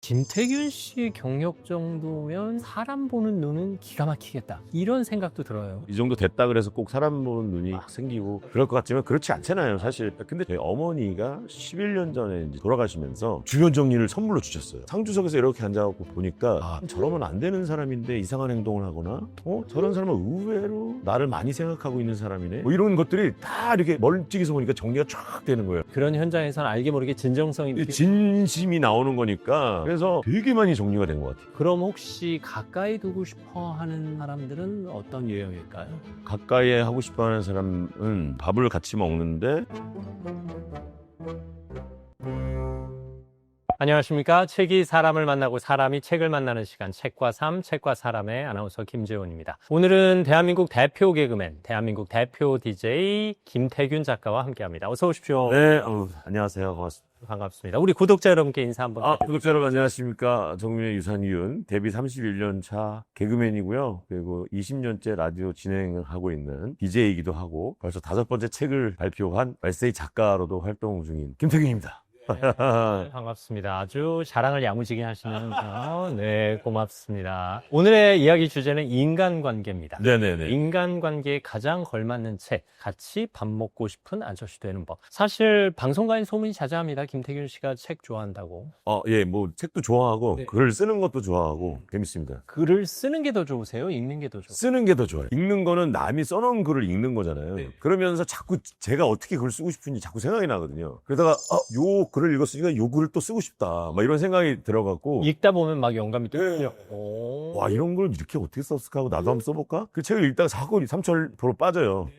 김태균 씨 경력 정도면 사람 보는 눈은 기가 막히겠다, 이런 생각도 들어요. 이 정도 됐다 그래서 꼭 사람 보는 눈이 막 생기고 그럴 것 같지만 그렇지 않잖아요, 사실. 근데 저희 어머니가 11년 전에 이제 돌아가시면서 주변 정리를 선물로 주셨어요. 상주석에서 이렇게 앉아갖고 보니까 저러면 안 되는 사람인데 이상한 행동을 하거나 저런 사람은 의외로 나를 많이 생각하고 있는 사람이네, 뭐 이런 것들이 다 이렇게 멀찍이서 보니까 정리가 쫙 되는 거예요. 그런 현장에서는 알게 모르게 진정성이 진심이 나오는 거니까 그래서 되게 많이 정리가 된 것 같아요. 그럼 혹시 가까이 두고 싶어 하는 사람들은 어떤 유형일까요? 가까이 하고 싶어 하는 사람은 밥을 같이 먹는데 안녕하십니까. 책이 사람을 만나고 사람이 책을 만나는 시간, 책과 삶, 책과 사람의 아나운서 김재훈입니다. 오늘은 대한민국 대표 개그맨, 대한민국 대표 DJ 김태균 작가와 함께합니다. 어서 오십시오. 네, 안녕하세요. 고맙습니다. 반갑습니다. 우리 구독자 여러분께 인사 한번 부탁드립니다. 구독자 여러분 안녕하십니까. 정민의 유산균, 데뷔 31년 차 개그맨이고요. 그리고 20년째 라디오 진행을 하고 있는 DJ이기도 하고 벌써 5번째 책을 발표한 에세이 작가로도 활동 중인 김태균입니다. 네, 반갑습니다. 아주 자랑을 야무지게 하시는 네, 고맙습니다. 오늘의 이야기 주제는 인간관계입니다. 네네네. 인간관계에 가장 걸맞는 책, 같이 밥 먹고 싶은 아저씨 되는 법. 사실 방송가인 소문이 자자합니다. 김태균 씨가 책 좋아한다고. 예, 뭐 책도 좋아하고 네. 글을 쓰는 것도 좋아하고 재밌습니다. 글을 쓰는 게 더 좋으세요? 읽는 게 더 좋으세요? 쓰는 게 더 좋아요. 읽는 거는 남이 써놓은 글을 읽는 거잖아요. 그러면서 자꾸 제가 어떻게 글을 쓰고 싶은지 자꾸 생각이 나거든요. 그러다가 요 글을 읽었으니까 요 글을 또 쓰고 싶다, 막 이런 생각이 들어갖고 읽다 보면 막 영감이 또 네. 풀려. 오. 와, 이런 걸 이렇게 어떻게 썼을까 하고 나도 한번 써볼까? 그 책을 읽다가 자꾸 삼철도로 빠져요.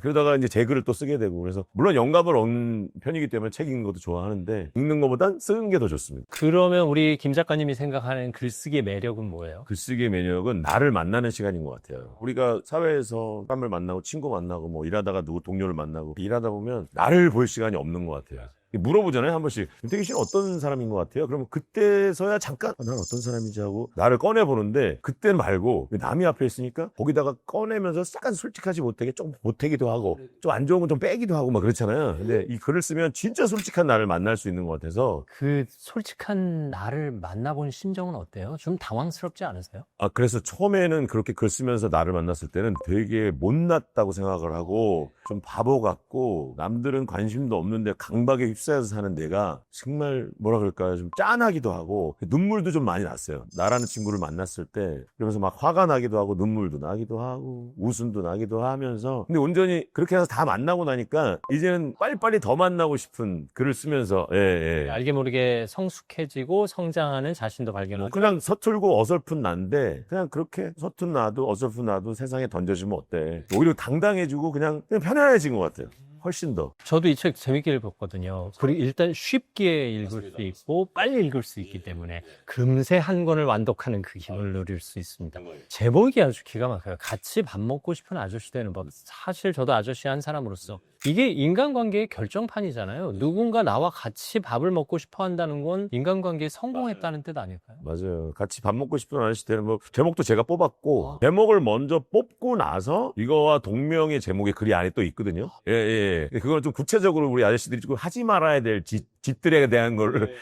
그러다가 이제 제 글을 또 쓰게 되고, 그래서 물론 영감을 얻는 편이기 때문에 책 읽는 것도 좋아하는데 읽는 것보단 쓰는 게 더 좋습니다. 그러면 우리 김 작가님이 생각하는 글쓰기의 매력은 뭐예요? 글쓰기의 매력은 나를 만나는 시간인 것 같아요. 우리가 사회에서 사람을 만나고 친구 만나고 뭐 일하다가 누구 동료를 만나고 일하다 보면 나를 볼 시간이 없는 것 같아요. 물어보잖아요, 한 번씩. 김태균 씨는 어떤 사람인 것 같아요? 그러면 그때서야 잠깐 난 어떤 사람인지 하고 나를 꺼내보는데, 그때 말고 남이 앞에 있으니까 거기다가 꺼내면서 약간 솔직하지 못하게 좀 보태기도 하고 좀 안 좋은 건 좀 빼기도 하고 막 그렇잖아요. 근데 이 글을 쓰면 진짜 솔직한 나를 만날 수 있는 것 같아서. 그 솔직한 나를 만나본 심정은 어때요? 좀 당황스럽지 않으세요? 그래서 처음에는 그렇게 글 쓰면서 나를 만났을 때는 되게 못났다고 생각을 하고 좀 바보 같고 남들은 관심도 없는데 강박에 휩싸여서 사는 내가 정말 뭐라 그럴까요? 좀 짠하기도 하고 눈물도 좀 많이 났어요. 나라는 친구를 만났을 때. 그러면서 막 화가 나기도 하고 눈물도 나기도 하고 웃음도 나기도 하면서, 근데 온전히 그렇게 해서 다 만나고 나니까 이제는 빨리빨리 더 만나고 싶은 글을 쓰면서 알게 모르게 성숙해지고 성장하는 자신도 발견하고. 그냥 서툴고 어설픈 난데 그냥 그렇게 서툰 나도 어설픈 나도 세상에 던져주면 어때? 오히려 당당해지고 그냥 편안해진 것 같아요. 훨씬 더. 저도 이 책 재밌게 읽었거든요. 그리고 일단 쉽게 읽을 수 있고 빨리 읽을 수 있기 때문에 금세 한 권을 완독하는 그 기분을 누릴 수 있습니다. 제목이 아주 기가 막혀요. 같이 밥 먹고 싶은 아저씨 되는 법. 사실 저도 아저씨 한 사람으로서 이게 인간관계의 결정판이잖아요. 누군가 나와 같이 밥을 먹고 싶어 한다는 건 인간관계에 성공했다는 뜻 아닐까요? 맞아요. 같이 밥 먹고 싶은 아저씨 되는 법. 제목도 제가 뽑았고 제목을 먼저 뽑고 나서 이거와 동명의 제목의 글이 안에 또 있거든요. 그거는 좀 구체적으로 우리 아저씨들이 좀 하지 말아야 될 짓들에 대한 걸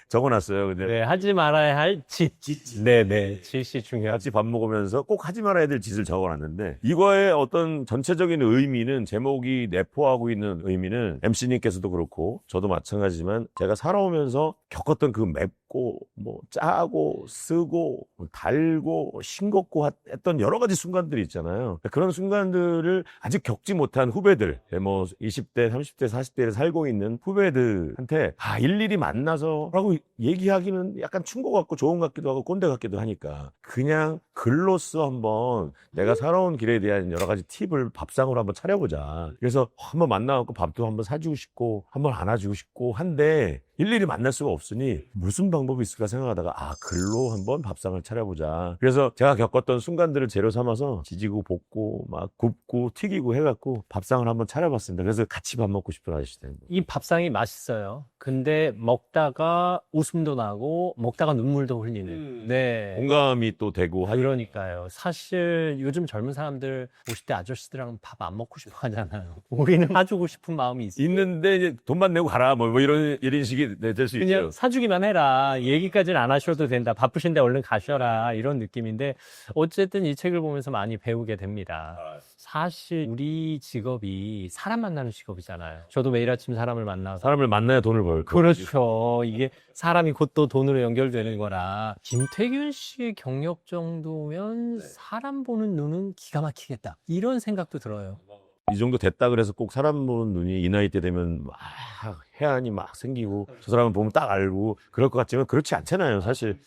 적어놨어요. 근데 네, 하지 말아야 할 짓. 네네. 짓이 중요하죠. 같이 밥 먹으면서 꼭 하지 말아야 될 짓을 적어놨는데, 이거의 어떤 전체적인 의미는, 제목이 내포하고 있는 의미는 MC님께서도 그렇고 저도 마찬가지지만 제가 살아오면서 겪었던 그 맵고 뭐 짜고 쓰고 달고 싱겁고 했던 여러 가지 순간들이 있잖아요. 그런 순간들을 아직 겪지 못한 후배들, 뭐 20대, 30대, 40대에 살고 있는 후배들한테 일일이 만나서 라고 얘기하기는 약간 충고 같고 좋은 것 같기도 하고 꼰대 같기도 하니까 그냥 글로써 한번 내가 살아온 길에 대한 여러 가지 팁을 밥상으로 한번 차려보자. 그래서 한번 만나갖고 밥도 한번 사주고 싶고 한번 안아주고 싶고 한데 일일이 만날 수가 없으니 무슨 방법이 있을까 생각하다가 글로 한번 밥상을 차려보자. 그래서 제가 겪었던 순간들을 재료 삼아서 지지고 볶고 막 굽고 튀기고 해갖고 밥상을 한번 차려봤습니다. 그래서 같이 밥 먹고 싶은 아저씨 되는 거예요. 이 밥상이 맛있어요. 근데 먹다가 웃음도 나고 먹다가 눈물도 흘리는. 네. 공감이 또 되고 그러니까요. 사실 요즘 젊은 사람들 50대 아저씨들랑 밥 안 먹고 싶어 하잖아요. 우리는 사주고 싶은 마음이 있어요. 있는데 이제 돈만 내고 가라 뭐 이런 식이 그렇게 될 수 그냥 있어요. 사주기만 해라. 얘기까지는 안 하셔도 된다. 바쁘신데 얼른 가셔라. 이런 느낌인데 어쨌든 이 책을 보면서 많이 배우게 됩니다. 사실 우리 직업이 사람 만나는 직업이잖아요. 저도 매일 아침 사람을 만나서 사람을 만나야 돈을 벌. 그렇죠. 이게 사람이 곧 또 돈으로 연결되는 거라. 김태균 씨의 경력 정도면 사람 보는 눈은 기가 막히겠다. 이런 생각도 들어요. 이 정도 됐다 그래서 꼭 사람 보는 눈이 이 나이 때 되면 막 해안이 막 생기고 저 사람을 보면 딱 알고 그럴 것 같지만 그렇지 않잖아요, 사실.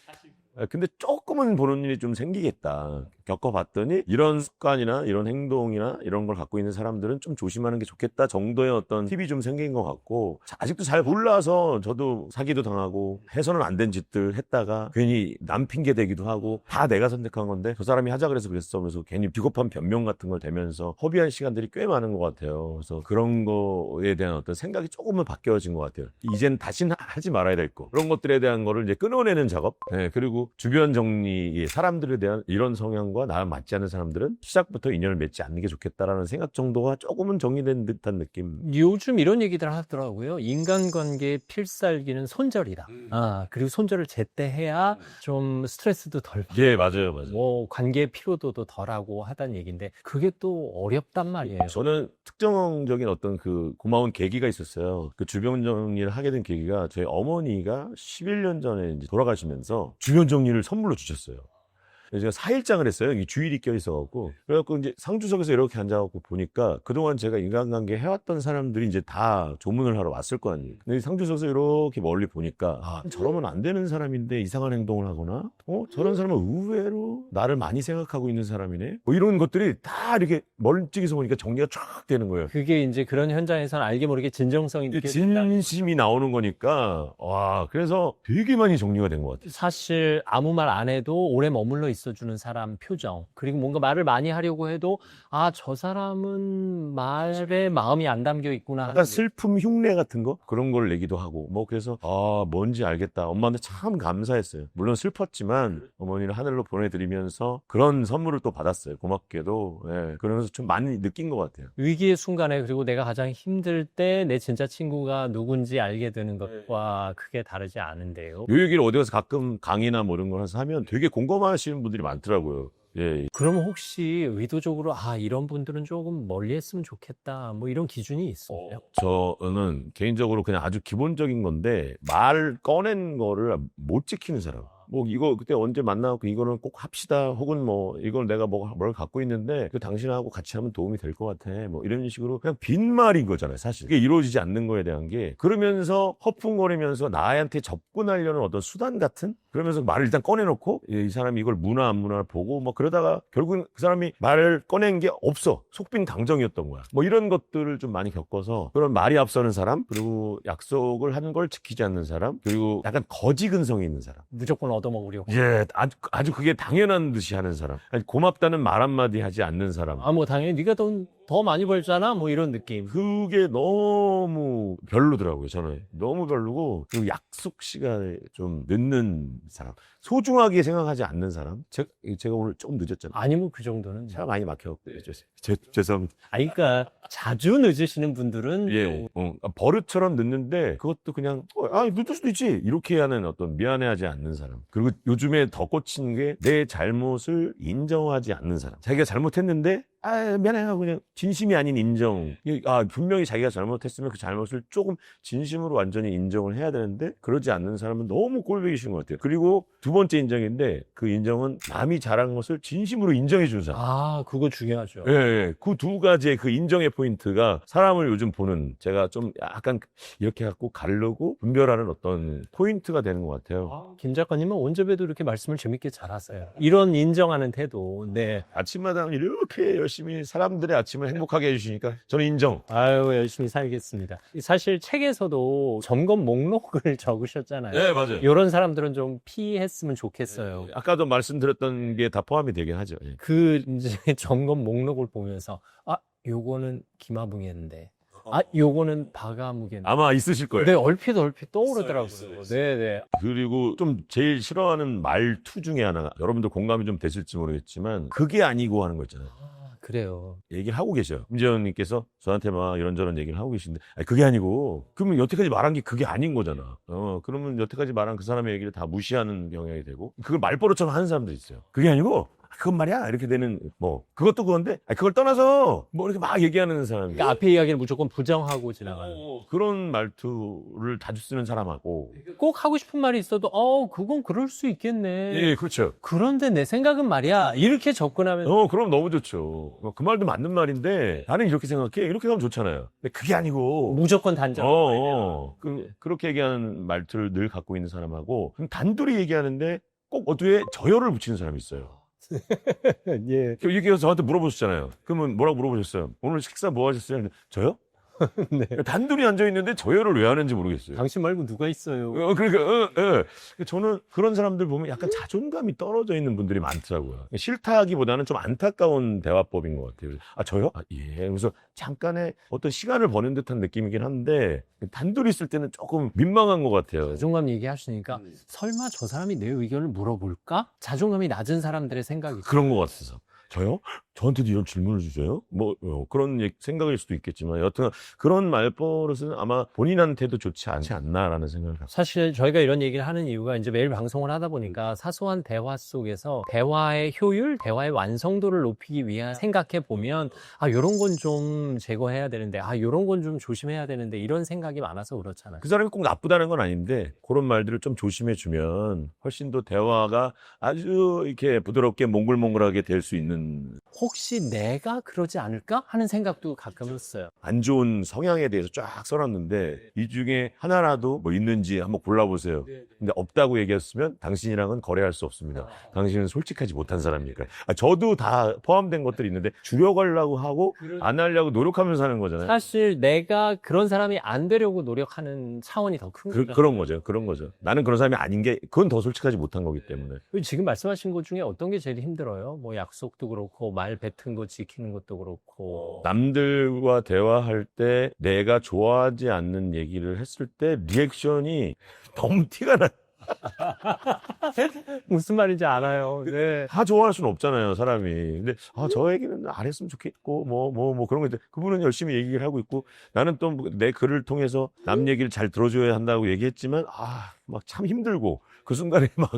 근데 조금은 보는 일이 좀 생기겠다. 겪어봤더니 이런 습관이나 이런 행동이나 이런 걸 갖고 있는 사람들은 좀 조심하는 게 좋겠다 정도의 어떤 팁이 좀 생긴 것 같고, 아직도 잘 몰라서 저도 사기도 당하고 해서는 안 된 짓들 했다가 괜히 남 핑계 대기도 하고 다 내가 선택한 건데 저 사람이 하자 그래서 그랬어 그래서 괜히 비겁한 변명 같은 걸 대면서 허비한 시간들이 꽤 많은 것 같아요. 그래서 그런 거에 대한 어떤 생각이 조금은 바뀌어진 것 같아요. 이젠 다시는 하지 말아야 될 거, 그런 것들에 대한 거를 이제 끊어내는 작업. 네, 그리고 주변 정리, 사람들에 대한 이런 성향과 나랑 맞지 않는 사람들은 시작부터 인연을 맺지 않는 게 좋겠다라는 생각 정도가 조금은 정리된 듯한 느낌. 요즘 이런 얘기들 하더라고요. 인간관계의 필살기는 손절이다. 그리고 손절을 제때 해야 좀 스트레스도 덜 받고, 예, 맞아요, 맞아요. 뭐 관계의 피로도도 덜하고 하다는 얘기인데 그게 또 어렵단 말이에요. 저는 특정적인 어떤 그 고마운 계기가 있었어요. 그 주변 정리를 하게 된 계기가 저희 어머니가 11년 전에 이제 돌아가시면서 주변 정리를 선물로 주셨어요. 제가 4일장을 했어요. 이 주일이 껴있어갖고. 그래갖고 이제 상주석에서 이렇게 앉아갖고 보니까 그동안 제가 인간관계 해왔던 사람들이 이제 다 조문을 하러 왔을 거 아니에요. 근데 상주석에서 이렇게 멀리 보니까 저러면 안 되는 사람인데 이상한 행동을 하거나, 저런 사람은 의외로 나를 많이 생각하고 있는 사람이네. 뭐 이런 것들이 다 이렇게 멀찍이서 보니까 정리가 쫙 되는 거예요. 그게 이제 그런 현장에서는 알게 모르게 진정성이 느껴진다. 진심이 나오는 거니까, 그래서 되게 많이 정리가 된 것 같아요. 사실 아무 말 안 해도 오래 머물러 있어주는 사람 표정, 그리고 뭔가 말을 많이 하려고 해도 저 사람은 말에 마음이 안 담겨 있구나. 약간 슬픔 흉내 같은 거? 그런 걸 내기도 하고, 뭐, 그래서, 뭔지 알겠다. 엄마한테 참 감사했어요. 물론 슬펐지만, 어머니를 하늘로 보내드리면서 그런 선물을 또 받았어요. 고맙게도. 예. 그러면서 좀 많이 느낀 것 같아요. 위기의 순간에, 그리고 내가 가장 힘들 때 내 진짜 친구가 누군지 알게 되는 것과 크게 다르지 않은데요. 요 얘기를 어디 가서 가끔 강의나 뭐 이런 거 해서 하면 되게 공감하시는 분들이 많더라고요. 예. 그럼 혹시 의도적으로 이런 분들은 조금 멀리 했으면 좋겠다, 뭐 이런 기준이 있어요? 저는 개인적으로 그냥 아주 기본적인 건데, 말 꺼낸 거를 못 지키는 사람. 뭐 이거 그때 언제 만나고 이거는 꼭 합시다, 혹은 뭐 이걸 내가 뭘 갖고 있는데 그 당신하고 같이 하면 도움이 될 것 같아, 뭐 이런 식으로 그냥 빈말인 거잖아요, 사실. 그게 이루어지지 않는 거에 대한 게. 그러면서 허풍거리면서 나한테 접근하려는 어떤 수단 같은, 그러면서 말을 일단 꺼내놓고 이 사람이 이걸 무나 안 무나 보고 뭐 그러다가 결국은 그 사람이 말을 꺼낸 게 없어, 속빈 당정이었던 거야. 뭐 이런 것들을 좀 많이 겪어서, 그런 말이 앞서는 사람, 그리고 약속을 한 걸 지키지 않는 사람, 그리고 약간 거지 근성이 있는 사람, 무조건 얻어먹으려고. 예, 아주 그게 당연한 듯이 하는 사람, 아니, 고맙다는 말 한마디 하지 않는 사람. 뭐 당연히 네가 돈 더 많이 벌잖아, 뭐 이런 느낌. 그게 너무 별로더라고요, 저는. 너무 별로고, 그리고 약속 시간에 좀 늦는 사람, 소중하게 생각하지 않는 사람. 제가 오늘 조금 늦었잖아요. 아니면 그 정도는. 차가 많이 막혀갖고. 죄송합니다. 그러니까 자주 늦으시는 분들은 예, 버릇처럼 늦는데 그것도 그냥 늦을 수도 있지 이렇게 하는 어떤 미안해하지 않는 사람. 그리고 요즘에 더 꽂힌 게 내 잘못을 인정하지 않는 사람. 자기가 잘못했는데 미안해요, 그냥 진심이 아닌 인정. 분명히 자기가 잘못했으면 그 잘못을 조금 진심으로 완전히 인정을 해야 되는데 그러지 않는 사람은 너무 꼴보기 싫은 것 같아요. 그리고 두 번째 인정인데, 그 인정은 남이 잘한 것을 진심으로 인정해 주는 사람. 그거 중요하죠. 예, 그 두 가지의 그 인정의 포인트가 사람을 요즘 보는, 제가 좀 약간 이렇게 갖고 가르고 분별하는 어떤 포인트가 되는 것 같아요. 김 작가님은 언제 봬도 이렇게 말씀을 재밌게 잘하세요. 이런 인정하는 태도. 네. 아침마다 이렇게 열심히 사람들의 아침을 행복하게 해주시니까 저는 인정. 열심히 살겠습니다. 사실 책에서도 점검 목록을 적으셨잖아요. 네, 맞아요. 이런 사람들은 좀 피했으면 좋겠어요. 아까도 말씀드렸던 게 다 포함이 되긴 하죠. 예. 그 이제 점검 목록을 보면서 요거는 기마붕이었는데, 요거는 바가무겠는데. 아마 있으실 거예요. 네, 얼핏 떠오르더라고요. 네네. 그리고 좀 제일 싫어하는 말투 중에 하나가, 여러분들 공감이 좀 되실지 모르겠지만, 그게 아니고 하는 거 있잖아요. 그래요. 얘기를 하고 계셔요. 김재현님께서 저한테 막 이런저런 얘기를 하고 계신데, 아니, 그게 아니고, 그러면 여태까지 말한 게 그게 아닌 거잖아. 그러면 여태까지 말한 그 사람의 얘기를 다 무시하는 경향이 되고, 그걸 말버릇처럼 하는 사람도 있어요. 그게 아니고, 그건 말이야. 이렇게 되는, 그것도 그건데, 아니, 그걸 떠나서, 이렇게 막 얘기하는 사람이. 그러니까 앞에 이야기를 무조건 부정하고 지나가는. 그런 말투를 자주 쓰는 사람하고. 꼭 하고 싶은 말이 있어도, 그건 그럴 수 있겠네. 예, 그렇죠. 그런데 내 생각은 말이야. 이렇게 접근하면. 그럼 너무 좋죠. 그 말도 맞는 말인데, 나는 이렇게 생각해. 이렇게 하면 좋잖아요. 근데 그게 아니고. 무조건 단정. 그렇게 얘기하는 말투를 늘 갖고 있는 사람하고, 그럼 단둘이 얘기하는데 꼭 어두에 저열을 붙이는 사람이 있어요. 예. 이렇게 해서 저한테 물어보셨잖아요. 그러면 뭐라고 물어보셨어요? 오늘 식사 뭐 하셨어요? 저요? 네. 단둘이 앉아있는데 저열을 왜 하는지 모르겠어요. 당신 말고 누가 있어요? 그러니까, 저는 그런 사람들 보면 약간 자존감이 떨어져 있는 분들이 많더라고요. 싫다기보다는 좀 안타까운 대화법인 것 같아요. 저요? 예. 그래서 잠깐의 어떤 시간을 버는 듯한 느낌이긴 한데, 단둘이 있을 때는 조금 민망한 것 같아요. 자존감 얘기하시니까 설마 저 사람이 내 의견을 물어볼까? 자존감이 낮은 사람들의 생각이 그런 것 같아서. 저요? 저한테도 이런 질문을 주세요? 그런 생각일 수도 있겠지만, 여튼 그런 말버릇은 아마 본인한테도 좋지 않지 않나라는 생각을 갖습니다. 사실 저희가 이런 얘기를 하는 이유가 이제 매일 방송을 하다 보니까 사소한 대화 속에서 대화의 효율, 대화의 완성도를 높이기 위해 생각해 보면 요런 건 좀 제거해야 되는데 요런 건 좀 조심해야 되는데 이런 생각이 많아서 그렇잖아요. 그 사람이 꼭 나쁘다는 건 아닌데 그런 말들을 좀 조심해 주면 훨씬 더 대화가 아주 이렇게 부드럽게 몽글몽글하게 될 수 있는. 혹시 내가 그러지 않을까 하는 생각도 가끔 했어요. 안 좋은 성향에 대해서 쫙 써놨는데 이 중에 하나라도 있는지 한번 골라보세요. 근데 없다고 얘기했으면 당신이랑은 거래할 수 없습니다. 당신은 솔직하지 못한 사람이니까. 저도 다 포함된 것들이 있는데 줄여가려고 하고 안 하려고 노력하면서 하는 거잖아요. 사실 내가 그런 사람이 안 되려고 노력하는 차원이 더 큰 거죠. 그런 거죠. 나는 그런 사람이 아닌 게 그건 더 솔직하지 못한 거기 때문에. 지금 말씀하신 것 중에 어떤 게 제일 힘들어요? 약속도 그렇고 말 뱉은 거 지키는 것도 그렇고. 남들과 대화할 때 내가 좋아하지 않는 얘기를 했을 때 리액션이 너무 티가 나. 무슨 말인지 알아요. 네. 다 좋아할 수는 없잖아요, 사람이. 근데 저 얘기는 안 했으면 좋겠고 그런 거 있는데 그분은 열심히 얘기를 하고 있고 나는 또 내 글을 통해서 남 얘기를 잘 들어줘야 한다고 얘기했지만 막 참 힘들고 그 순간에 막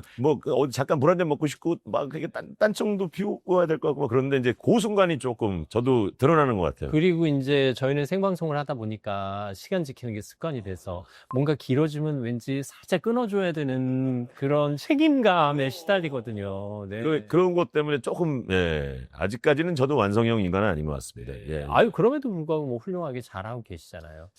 어디 잠깐 물 한 잔 먹고 싶고 막 그게 딴청도 피우고 와야 될 것 같고 막 그런데 이제 그 순간이 조금 저도 드러나는 것 같아요. 그리고 이제 저희는 생방송을 하다 보니까 시간 지키는 게 습관이 돼서 뭔가 길어지면 왠지 살짝 끊어줘야 되는 그런 책임감에 시달리거든요. 네. 그런 것 때문에 조금 아직까지는 저도 완성형 인간은 아닌 것 같습니다. 예. 그럼에도 불구하고 훌륭하게 잘하고 계시잖아요.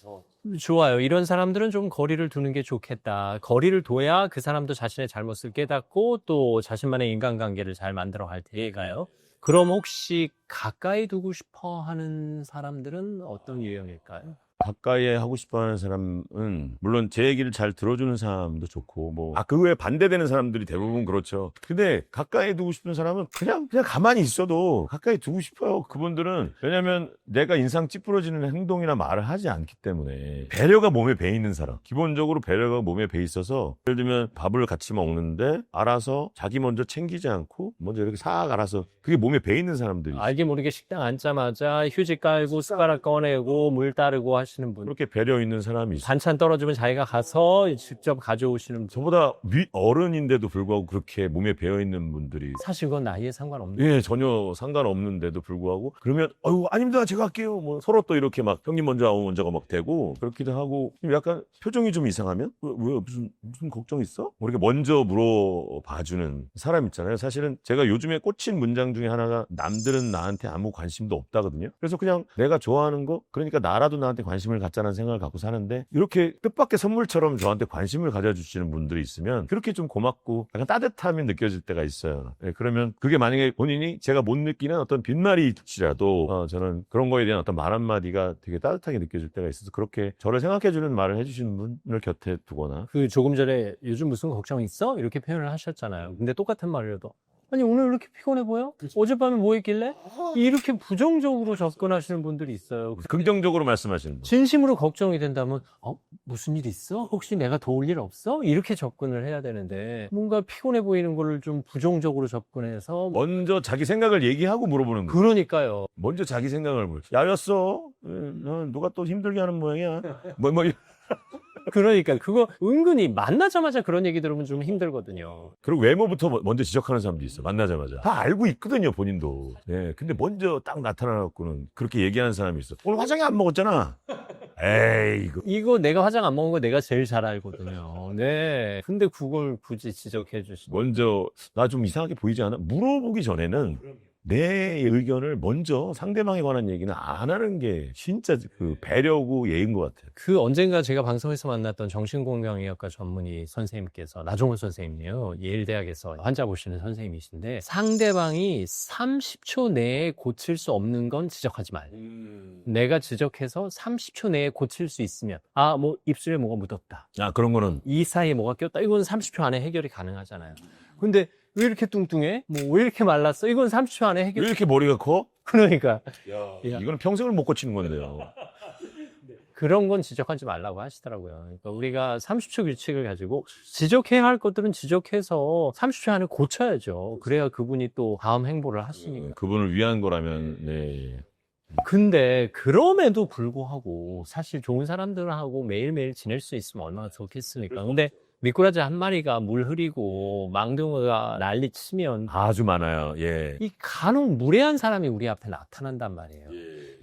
좋아요. 이런 사람들은 좀 거리를 두는 게 좋겠다. 거리를 둬야 그 사람도 자신의 잘못을 깨닫고 또 자신만의 인간관계를 잘 만들어 갈 테니까요. 그럼 혹시 가까이 두고 싶어 하는 사람들은 어떤 유형일까요? 가까이 하고 싶어 하는 사람은 물론 제 얘기를 잘 들어주는 사람도 좋고 그 외에 반대되는 사람들이 대부분 그렇죠. 근데 가까이 두고 싶은 사람은 그냥 가만히 있어도 가까이 두고 싶어요. 그분들은 왜냐면 내가 인상 찌푸러지는 행동이나 말을 하지 않기 때문에 배려가 몸에 배 있는 사람. 기본적으로 배려가 몸에 배 있어서 예를 들면 밥을 같이 먹는데 알아서 자기 먼저 챙기지 않고 먼저 이렇게 싹 알아서 그게 몸에 배 있는 사람들이 알게 모르게 식당 앉자마자 휴지 깔고 숟가락 꺼내고 물 따르고 하시는 분. 그렇게 배려 있는 사람이 있어요. 반찬 떨어지면 자기가 가서 직접 가져오시는 분. 저보다 어른인데도 불구하고 그렇게 몸에 배어 있는 분들이 사실 그건 나이에 상관없는. 전혀 상관없는데도 불구하고 그러면 아닙니다 제가 할게요 서로 또 이렇게 막 형님 먼저가 막 되고 그렇기도 하고 약간 표정이 좀 이상하면 왜 무슨 걱정 있어? 이렇게 먼저 물어봐주는 사람 있잖아요. 사실은 제가 요즘에 꽂힌 문장 중에 하나가 남들은 나한테 아무 관심도 없다거든요. 그래서 그냥 내가 좋아하는 거 그러니까 나라도 나한테 관심을 갖자는 생각을 갖고 사는데 이렇게 뜻밖의 선물처럼 저한테 관심을 가져주시는 분들이 있으면 그렇게 좀 고맙고 약간 따뜻함이 느껴질 때가 있어요. 그러면 그게 만약에 본인이 제가 못 느끼는 어떤 빈말일지라도 저는 그런 거에 대한 어떤 말 한마디가 되게 따뜻하게 느껴질 때가 있어서 그렇게 저를 생각해주는 말을 해주시는 분을 곁에 두거나 조금 전에 요즘 무슨 걱정 있어? 이렇게 표현을 하셨잖아요. 근데 똑같은 말이라도 아니 오늘 왜 이렇게 피곤해 보여? 어젯밤에 뭐 했길래? 이렇게 부정적으로 접근하시는 분들이 있어요. 긍정적으로 말씀하시는 분. 진심으로 걱정이 된다면 무슨 일 있어? 혹시 내가 도울 일 없어? 이렇게 접근을 해야 되는데 뭔가 피곤해 보이는 거를 좀 부정적으로 접근해서 먼저 자기 생각을 얘기하고 물어보는 거예요. 그러니까요. 먼저 자기 생각을 물어. 야였어? 누가 또 힘들게 하는 모양이야? 그러니까 그거 은근히 만나자마자 그런 얘기 들으면 좀 힘들거든요. 그리고 외모부터 먼저 지적하는 사람도 있어. 만나자마자. 다 알고 있거든요, 본인도. 네, 근데 먼저 딱 나타나갖고는 그렇게 얘기하는 사람이 있어. 오늘 화장이 안 먹었잖아. 에이, 이거 내가 화장 안 먹은 거 내가 제일 잘 알거든요. 네. 근데 그걸 굳이 지적해 주시고. 먼저 나 좀 이상하게 보이지 않아? 물어보기 전에는 내 의견을 먼저 상대방에 관한 얘기는 안 하는 게 진짜 그 배려고 예인 것 같아요. 그 언젠가 제가 방송에서 만났던 정신건강의학과 전문의 선생님께서 나종훈 선생님이요. 예일대학에서 환자 보시는 선생님이신데 상대방이 30초 내에 고칠 수 없는 건 지적하지 말. 내가 지적해서 30초 내에 고칠 수 있으면 뭐 입술에 뭐가 묻었다. 그런 거는 이 사이에 뭐가 꼈다. 이건 30초 안에 해결이 가능하잖아요. 근데 왜 이렇게 뚱뚱해? 왜 이렇게 말랐어? 이건 30초 안에 해결. 왜 이렇게 머리가 커? 그러니까 이거는 평생을 못 고치는 건데요. 그런 건 지적하지 말라고 하시더라고요. 그러니까 우리가 30초 규칙을 가지고 지적해야 할 것들은 지적해서 30초 안에 고쳐야죠. 그래야 그분이 또 다음 행보를 하시니까. 그분을 위한 거라면, 네. 근데 그럼에도 불구하고 사실 좋은 사람들하고 매일매일 지낼 수 있으면 얼마나 좋겠습니까? 근데 미꾸라지 한 마리가 물 흐리고 망둥어가 난리 치면 아주 많아요. 예. 이 간혹 무례한 사람이 우리 앞에 나타난단 말이에요.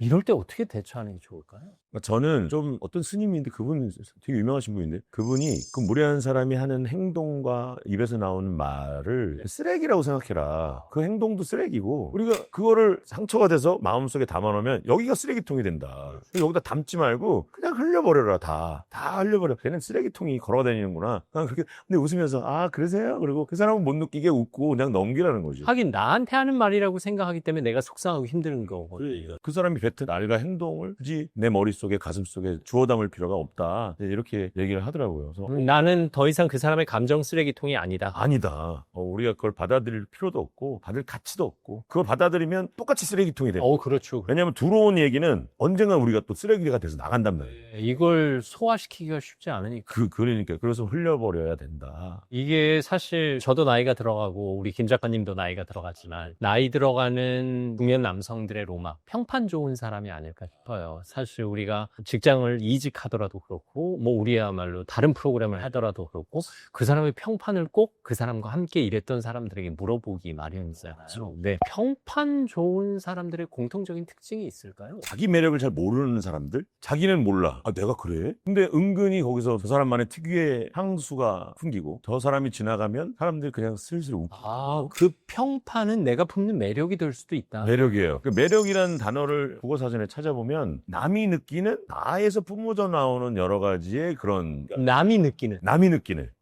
이럴 때 어떻게 대처하는 게 좋을까요? 저는 좀 어떤 스님인데 그분 되게 유명하신 분인데 그분이 그 무례한 사람이 하는 행동과 입에서 나오는 말을 쓰레기라고 생각해라. 그 행동도 쓰레기고 우리가 그거를 상처가 돼서 마음속에 담아놓으면 여기가 쓰레기통이 된다. 여기다 담지 말고 그냥 흘려버려라. 다 흘려버려. 걔는 쓰레기통이 걸어다니는구나. 그냥 그렇게 근데 웃으면서 그러세요? 그리고 그 사람은 못 느끼게 웃고 그냥 넘기라는 거지. 하긴 나한테 하는 말이라고 생각하기 때문에 내가 속상하고 힘든 거거든요. 그 사람이 뱉은 말과 행동을 굳이 내 머릿속에 가슴속에 주워 담을 필요가 없다. 이렇게 얘기를 하더라고요. 그래서 나는 더 이상 그 사람의 감정 쓰레기통이 아니다. 아니다. 우리가 그걸 받아들일 필요도 없고 받을 가치도 없고 그걸 받아들이면 똑같이 쓰레기통이 돼요. 그렇죠. 왜냐하면 들어온 얘기는 언젠가 우리가 또 쓰레기가 돼서 나간단 말이에요. 이걸 소화시키기가 쉽지 않으니까. 그러니까 그래서 흘려버려야 된다. 이게 사실 저도 나이가 들어가고 우리 김 작가님도 나이가 들어갔지만 나이 들어가는 중년 남성들의 로망, 평판 좋은 사람이 아닐까 싶어요. 사실 우리가 직장을 이직하더라도 그렇고 우리야말로 다른 프로그램을 하더라도 그렇고 그 사람의 평판을 꼭 그 사람과 함께 일했던 사람들에게 물어보기 마련이잖아요. 네, 평판 좋은 사람들의 공통적인 특징이 있을까요? 자기 매력을 잘 모르는 사람들? 자기는 몰라. 내가 그래? 근데 은근히 거기서 저 사람만의 특유의 향수가 풍기고 저 사람이 지나가면 사람들이 그냥 슬슬 웃고 그 평판은 내가 품는 매력이 될 수도 있다. 매력이에요. 그 매력이라는 단어를 국어사전에 찾아보면 남이 느끼는 나에서 뿜어져 나오는 여러 가지의 그런 남이 느끼는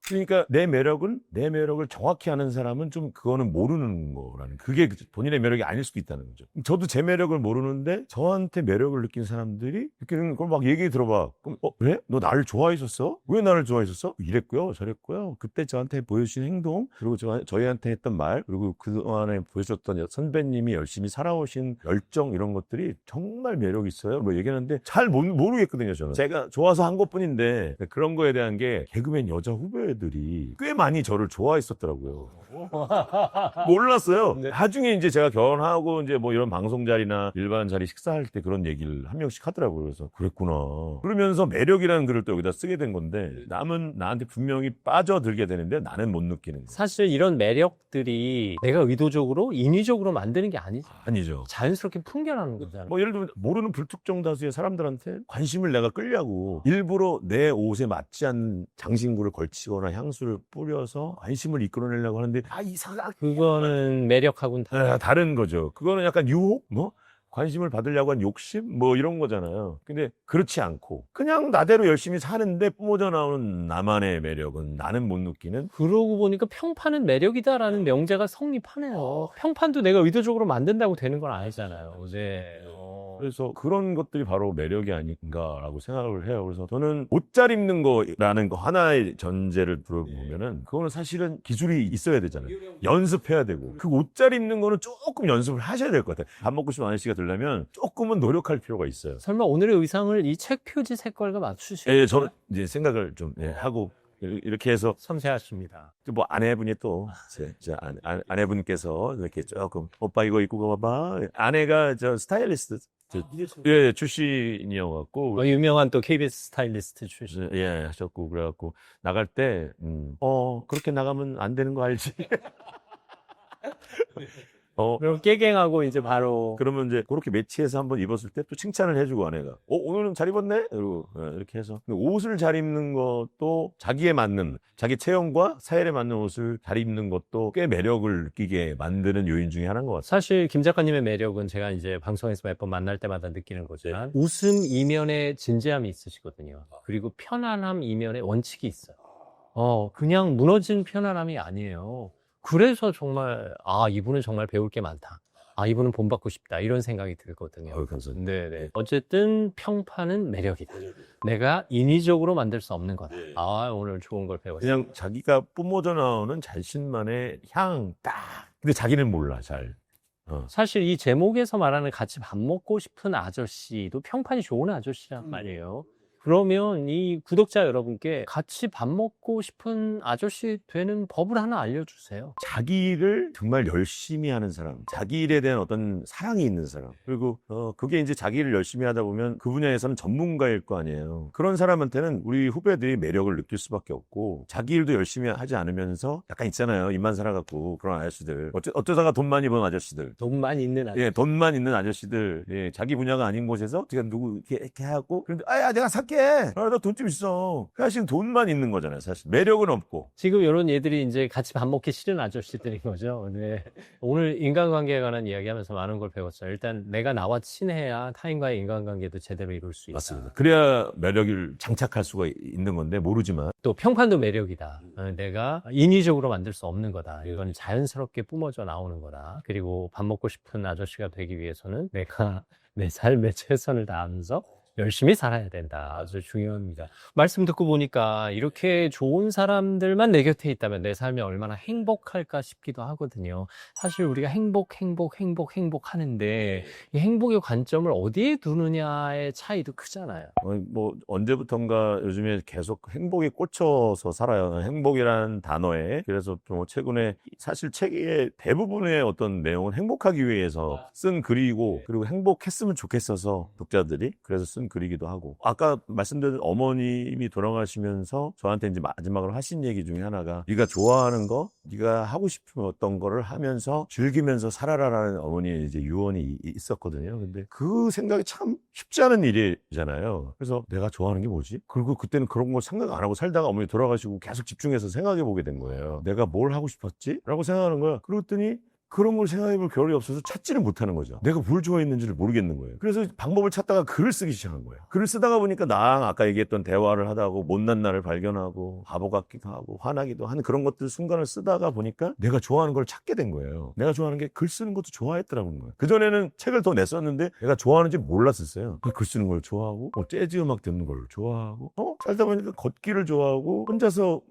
그러니까 내 매력을 정확히 아는 사람은 좀 그거는 모르는 거라는 그게 본인의 매력이 아닐 수도 있다는 거죠. 저도 제 매력을 모르는데 저한테 매력을 느낀 사람들이 느끼는 걸 막 얘기 들어봐. 그럼 그래? 너 나를 좋아했었어? 왜 나를 좋아했었어? 이랬고요 저랬고요. 그때 저한테 보여주신 행동 그리고 저희한테 했던 말 그리고 그동안에 보여줬던 선배님이 열심히 살아오신 열정 이런 것들이 정말 매력 있어요. 얘기하는데 잘 모르겠거든요. 저는 제가 좋아서 한 것뿐인데 그런 거에 대한 게 개그맨 여자 후배들이 꽤 많이 저를 좋아했었더라고요. 몰랐어요. 네. 나중에 이제 제가 결혼하고 이제 이런 방송 자리나 일반 자리 식사할 때 그런 얘기를 한 명씩 하더라고요. 그래서 그랬구나. 그러면서 매력이라는 글을 또 여기다 쓰게 된 건데 남은 나한테 분명히 빠져들게 되는데 나는 못 느끼는 거예요. 사실 이런 매력들이 내가 의도적으로 인위적으로 만드는 게 아니죠. 자연스럽게 풍겨나는 거잖아요. 예를 들면 모르는 불특정 다수의 사람들한테 관심을 내가 끌려고 일부러 내 옷에 맞지 않는 장신구를 걸치거나 향수를 뿌려서 관심을 이끌어내려고 하는데 이상하게 그거는 매력하고는 다른 거죠. 그거는 약간 유혹? 관심을 받으려고 한 욕심? 이런 거잖아요. 근데 그렇지 않고 그냥 나대로 열심히 사는데 뿜어져 나오는 나만의 매력은 나는 못 느끼는 그러고 보니까 평판은 매력이다라는 명제가 성립하네요. 평판도 내가 의도적으로 만든다고 되는 건 아니잖아요. 네. 그래서 그런 것들이 바로 매력이 아닌가라고 생각을 해요. 그래서 저는 옷 잘 입는 거라는 거 하나의 전제를 들어보면은 그거는 사실은 기술이 있어야 되잖아요. 연습해야 되고 그 옷 잘 입는 거는 조금 연습을 하셔야 될 것 같아요. 밥 먹고 싶은 아저씨가 되려면 조금은 노력할 필요가 있어요. 설마 오늘의 의상을 이 책 표지 색깔과 맞추시고? 예, 저는 이제 생각을 좀 하고 이렇게 해서 섬세하십니다. 뭐 아내분이 또 아내분께서 이렇게 조금 오빠 이거 입고 가봐. 아내가 저 스타일리스트 출신이어갖고 유명한 또 KBS 스타일리스트 출신. 하셨고 그래갖고 나갈 때 그렇게 나가면 안 되는 거 알지? 그럼 깨갱하고 이제 바로. 그러면 이제 그렇게 매치해서 한번 입었을 때 또 칭찬을 해주고 아내가 오늘은 잘 입었네? 그리고 이렇게 해서 옷을 잘 입는 것도 자기에 맞는 자기 체형과 스타일에 맞는 옷을 잘 입는 것도 꽤 매력을 느끼게 만드는 요인 중에 하나인 것 같아요. 사실 김 작가님의 매력은 제가 이제 방송에서 몇 번 만날 때마다 느끼는 거지만 웃음 이면에 진지함이 있으시거든요. 그리고 편안함 이면에 원칙이 있어요. 그냥 무너진 편안함이 아니에요. 그래서 정말 이분은 정말 배울 게 많다. 이분은 본받고 싶다. 이런 생각이 들거든요. 감사합니다. 네네. 어쨌든 평판은 매력이다. 내가 인위적으로 만들 수 없는 거다. 오늘 좋은 걸 배웠어요. 그냥 자기가 뿜어져 나오는 자신만의 향 딱. 근데 자기는 몰라 잘. 사실 이 제목에서 말하는 같이 밥 먹고 싶은 아저씨도 평판이 좋은 아저씨란 말이에요. 그러면 이 구독자 여러분께 같이 밥 먹고 싶은 아저씨 되는 법을 하나 알려주세요. 자기 일을 정말 열심히 하는 사람, 자기 일에 대한 어떤 사랑이 있는 사람, 그리고 그게 이제 자기 일을 열심히 하다 보면 그 분야에서는 전문가일 거 아니에요. 그런 사람한테는 우리 후배들이 매력을 느낄 수밖에 없고, 자기 일도 열심히 하지 않으면서 약간 있잖아요. 입만 살아갖고 그런 아저씨들, 어쩌다가 돈 많이 번 아저씨들, 돈만 있는 아저씨. 돈만 있는 아저씨들, 자기 분야가 아닌 곳에서 어떻게 누구 이렇게 하고, 그런데 내가 살게. 나 돈 좀 있어. 사실 돈만 있는 거잖아요. 사실 매력은 없고. 지금 이런 얘들이 이제 같이 밥 먹기 싫은 아저씨들인 거죠. 네. 오늘 인간관계에 관한 이야기하면서 많은 걸 배웠어요. 일단 내가 나와 친해야 타인과의 인간관계도 제대로 이룰 수 있다. 맞습니다. 그래야 매력을 장착할 수가 있는 건데 모르지만 또 평판도 매력이다. 내가 인위적으로 만들 수 없는 거다. 이건 자연스럽게 뿜어져 나오는 거다. 그리고 밥 먹고 싶은 아저씨가 되기 위해서는 내가 내 삶에 최선을 다하면서 열심히 살아야 된다. 아주 중요합니다. 말씀 듣고 보니까 이렇게 좋은 사람들만 내 곁에 있다면 내 삶이 얼마나 행복할까 싶기도 하거든요. 사실 우리가 행복하는데 이 행복의 관점을 어디에 두느냐의 차이도 크잖아요. 뭐 언제부턴가 요즘에 계속 행복에 꽂혀서 살아요. 행복이라는 단어에. 그래서 좀 최근에 사실 책의 대부분의 어떤 내용은 행복하기 위해서 쓴 글이고, 그리고 행복했으면 좋겠어서 독자들이 그래서 쓴 글이기도 하고, 아까 말씀드린 어머님이 돌아가시면서 저한테 이제 마지막으로 하신 얘기 중에 하나가, 네가 좋아하는 거, 네가 하고 싶은 어떤 거를 하면서 즐기면서 살아라라는 어머니의 이제 유언이 있었거든요. 근데 그 생각이 참 쉽지 않은 일이잖아요. 그래서 내가 좋아하는 게 뭐지? 그리고 그때는 그런 거 생각 안 하고 살다가 어머니 돌아가시고 계속 집중해서 생각해 보게 된 거예요. 내가 뭘 하고 싶었지? 라고 생각하는 거야. 그랬더니 그런 걸 생각해볼 겨를이 없어서 찾지를 못하는 거죠. 내가 뭘 좋아했는지를 모르겠는 거예요. 그래서 방법을 찾다가 글을 쓰기 시작한 거예요. 글을 쓰다가 보니까 나랑 아까 얘기했던 대화를 하다고 못난 나를 발견하고 바보 같기도 하고 화나기도 하는 그런 것들 순간을 쓰다가 보니까 내가 좋아하는 걸 찾게 된 거예요. 내가 좋아하는 게 글 쓰는 것도 좋아했더라고요. 그전에는 책을 더 냈었는데 내가 좋아하는지 몰랐었어요. 글 쓰는 걸 좋아하고 재즈 음악 듣는 걸 좋아하고 살다 보니까 걷기를 좋아하고 혼자서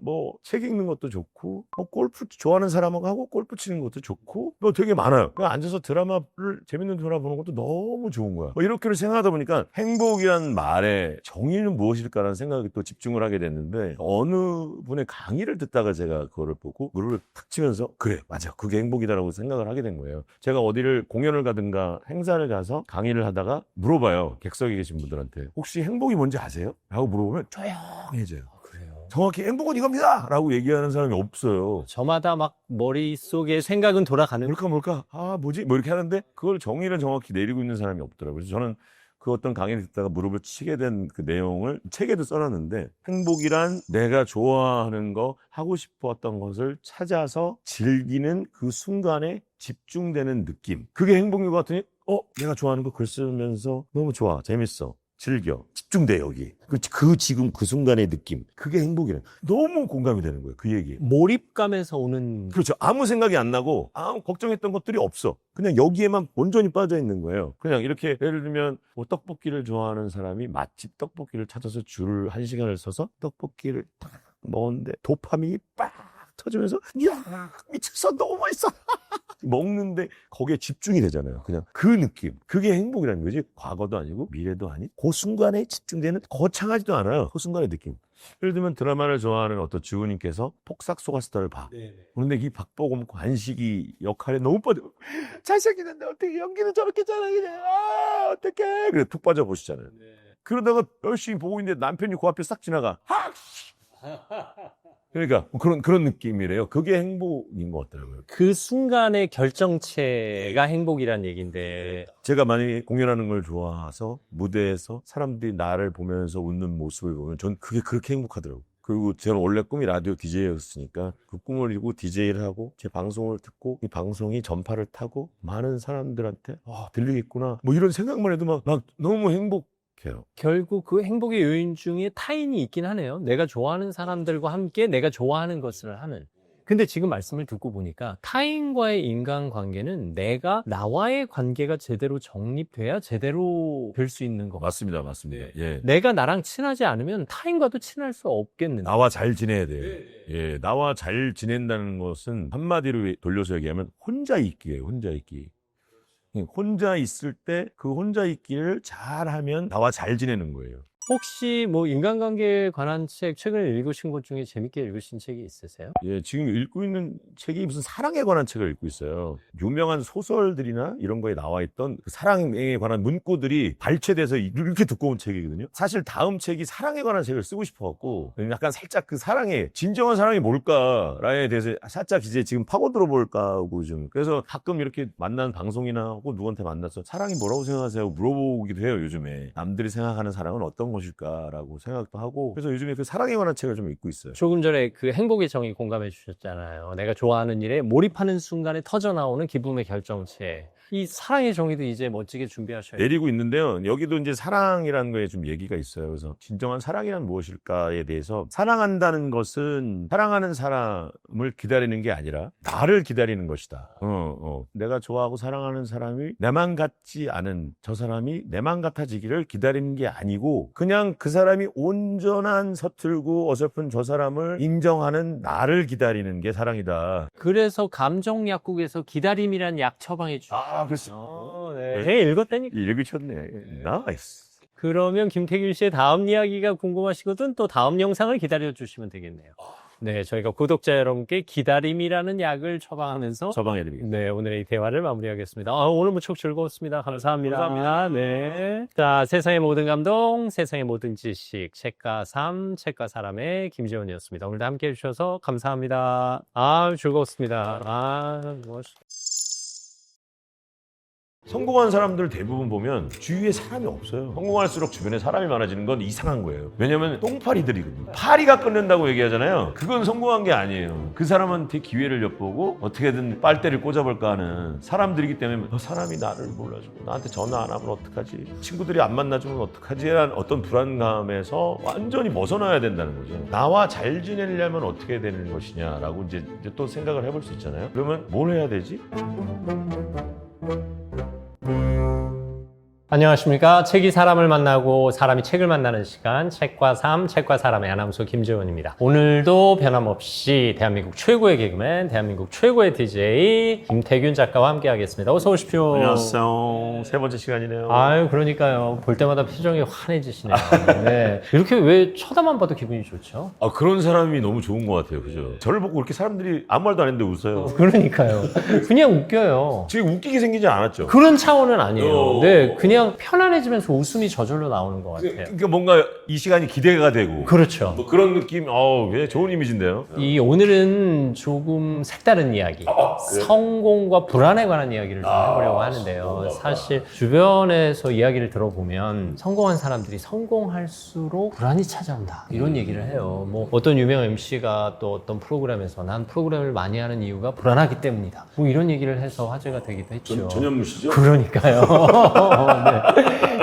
책 읽는 것도 좋고 골프 좋아하는 사람하고 골프 치는 것도 좋고 되게 많아요. 그냥 앉아서 재밌는 드라마 보는 것도 너무 좋은 거야. 이렇게를 생각하다 보니까 행복이란 말의 정의는 무엇일까라는 생각이 또 집중을 하게 됐는데, 어느 분의 강의를 듣다가 제가 그거를 보고 무릎을 탁 치면서 그래 맞아 그게 행복이다라고 생각을 하게 된 거예요. 제가 어디를 공연을 가든가 행사를 가서 강의를 하다가 물어봐요. 객석에 계신 분들한테 혹시 행복이 뭔지 아세요? 라고 물어보면 조용해져요. 정확히 행복은 이겁니다! 라고 얘기하는 사람이 없어요. 저마다 막 머릿속에 생각은 돌아가는. 뭘까? 뭐지? 이렇게 하는데 그걸 정의를 정확히 내리고 있는 사람이 없더라고요. 그래서 저는 그 어떤 강의를 듣다가 무릎을 치게 된 그 내용을 책에도 써놨는데, 행복이란 내가 좋아하는 거, 하고 싶었던 것을 찾아서 즐기는 그 순간에 집중되는 느낌. 그게 행복인 것 같으니 내가 좋아하는 거 글 쓰면서 너무 좋아, 재밌어. 즐겨. 집중돼, 여기. 지금 그 순간의 느낌. 그게 행복이래. 너무 공감이 되는 거예요. 그 얘기. 몰입감에서 오는. 그렇죠. 아무 생각이 안 나고, 아무 걱정했던 것들이 없어. 그냥 여기에만 온전히 빠져 있는 거예요. 그냥 이렇게, 예를 들면, 뭐 떡볶이를 좋아하는 사람이 맛집 떡볶이를 찾아서 줄을 1시간을 서서 떡볶이를 딱 먹었는데, 도파민이 빡 터지면서, 이야, 미쳤어. 너무 맛있어. 먹는데 거기에 집중이 되잖아요. 그냥 그 느낌. 그게 행복이라는 거지. 과거도 아니고 미래도 아닌 그 순간에 집중되는 거창하지도 않아요. 그 순간의 느낌. 예를 들면 드라마를 좋아하는 어떤 주부님께서 폭삭 소가스타를 봐. 그런데 이 박보검 관식이 역할에 너무 빠져. 잘생기는데 어떻게 연기는 저렇게 잘하냐. 아, 어떡해. 그래 툭 빠져보시잖아요. 그러다가 열심히 보고 있는데 남편이 그 앞에 싹 지나가. 하! 그러니까 그런 느낌이래요. 그게 행복인 것 같더라고요. 그 순간의 결정체가 행복이란 얘기인데. 제가 만약에 공연하는 걸 좋아해서 무대에서 사람들이 나를 보면서 웃는 모습을 보면 전 그게 그렇게 행복하더라고요. 그리고 저는 원래 꿈이 라디오 DJ였으니까 그 꿈을 이루고 DJ를 하고 제 방송을 듣고 이 방송이 전파를 타고 많은 사람들한테 들리겠구나 뭐 이런 생각만 해도 막 너무 행복해요. 결국 그 행복의 요인 중에 타인이 있긴 하네요. 내가 좋아하는 사람들과 함께 내가 좋아하는 것을 하는. 근데 지금 말씀을 듣고 보니까 타인과의 인간관계는 내가 나와의 관계가 제대로 정립돼야 제대로 될 수 있는 것 같아요. 맞습니다. 예. 내가 나랑 친하지 않으면 타인과도 친할 수 없겠는데. 나와 잘 지내야 돼요. 예, 나와 잘 지낸다는 것은 한마디로 돌려서 얘기하면 혼자 있기예요. 혼자 있기. 혼자 있을 때 그 혼자 있기를 잘하면 나와 잘 지내는 거예요. 혹시 뭐 인간관계에 관한 책 최근에 읽으신 것 중에 재밌게 읽으신 책이 있으세요? 예, 지금 읽고 있는 책이 무슨 사랑에 관한 책을 읽고 있어요. 유명한 소설들이나 이런 거에 나와 있던 그 사랑에 관한 문구들이 발췌돼서 이렇게 두꺼운 책이거든요. 사실 다음 책이 사랑에 관한 책을 쓰고 싶어갖고 약간 살짝 그 사랑에 진정한 사랑이 뭘까에 대해서 살짝 이제 지금 파고들어 볼까 하고 좀 그래서 가끔 이렇게 만난 방송이나 혹은 누구한테 만나서 사랑이 뭐라고 생각하세요? 물어보기도 해요. 요즘에 남들이 생각하는 사랑은 어떤 것일까라고 생각도 하고 그래서 요즘에 그 사랑에 관한 책을 좀 읽고 있어요. 조금 전에 그 행복의 정의 공감해 주셨잖아요. 내가 좋아하는 일에 몰입하는 순간에 터져나오는 기쁨의 결정체. 이 사랑의 정의도 이제 멋지게 준비하셔야 돼요. 내리고 있는데요. 여기도 이제 사랑이라는 거에 좀 얘기가 있어요. 그래서 진정한 사랑이란 무엇일까에 대해서 사랑한다는 것은 사랑하는 사람을 기다리는 게 아니라 나를 기다리는 것이다. 내가 좋아하고 사랑하는 사람이 내만 같지 않은 저 사람이 내만 같아지기를 기다리는 게 아니고 그냥 그 사람이 온전한 서툴고 어설픈 저 사람을 인정하는 나를 기다리는 게 사랑이다. 그래서 감정 약국에서 기다림이란 약 처방해 주죠. 그렇죠. 네. 제가 읽었다니까. 읽으셨네. 나이스. 그러면 김태균 씨의 다음 이야기가 궁금하시거든 또 다음 영상을 기다려 주시면 되겠네요. 네, 저희가 구독자 여러분께 기다림이라는 약을 처방하면서 처방해드리겠습니다. 네, 오늘의 이 대화를 마무리하겠습니다. 오늘 무척 즐거웠습니다. 감사합니다. 네. 자, 세상의 모든 감동, 세상의 모든 지식, 책과 삶, 책과 사람의 김재원이었습니다. 오늘도 함께 해주셔서 감사합니다. 즐거웠습니다. 성공한 사람들 대부분 보면 주위에 사람이 없어요. 성공할수록 주변에 사람이 많아지는 건 이상한 거예요. 왜냐면 똥파리들이거든요. 파리가 끊는다고 얘기하잖아요. 그건 성공한 게 아니에요. 그 사람한테 기회를 엿보고 어떻게든 빨대를 꽂아볼까 하는 사람들이기 때문에 사람이 나를 몰라주고 나한테 전화 안 하면 어떡하지? 친구들이 안 만나주면 어떡하지? 라는 어떤 불안감에서 완전히 벗어나야 된다는 거죠. 나와 잘 지내려면 어떻게 되는 것이냐라고 이제 또 생각을 해볼 수 있잖아요. 그러면 뭘 해야 되지? 안녕하십니까. 책이 사람을 만나고 사람이 책을 만나는 시간, 책과 삶, 책과 사람의 아나운서 김재원입니다. 오늘도 변함없이 대한민국 최고의 개그맨, 대한민국 최고의 DJ 김태균 작가와 함께 하겠습니다. 어서 오십시오. 안녕하세요. 세 번째 시간이네요. 그러니까요. 볼 때마다 표정이 환해지시네요. 네. 이렇게 왜 쳐다만 봐도 기분이 좋죠? 그런 사람이 너무 좋은 것 같아요. 그죠? 저를 보고 그렇게 사람들이 아무 말도 안 했는데 웃어요. 그러니까요. 그냥 웃겨요. 지금 웃기게 생기지 않았죠? 그런 차원은 아니에요. 네, 그냥 편안해지면서 웃음이 저절로 나오는 것 같아요. 그러니까 뭔가 이 시간이 기대가 되고 그렇죠. 뭐 그런 느낌, 예, 좋은 이미지인데요. 오늘은 조금 색다른 이야기, 성공과 불안에 관한 이야기를 좀 해보려고 하는데요. 사실 주변에서 이야기를 들어보면 성공한 사람들이 성공할수록 불안이 찾아온다 이런 얘기를 해요. 뭐 어떤 유명 MC가 또 어떤 프로그램에서 난 프로그램을 많이 하는 이유가 불안하기 때문이다. 뭐 이런 얘기를 해서 화제가 되기도 했죠. 전현무시죠? 그러니까요.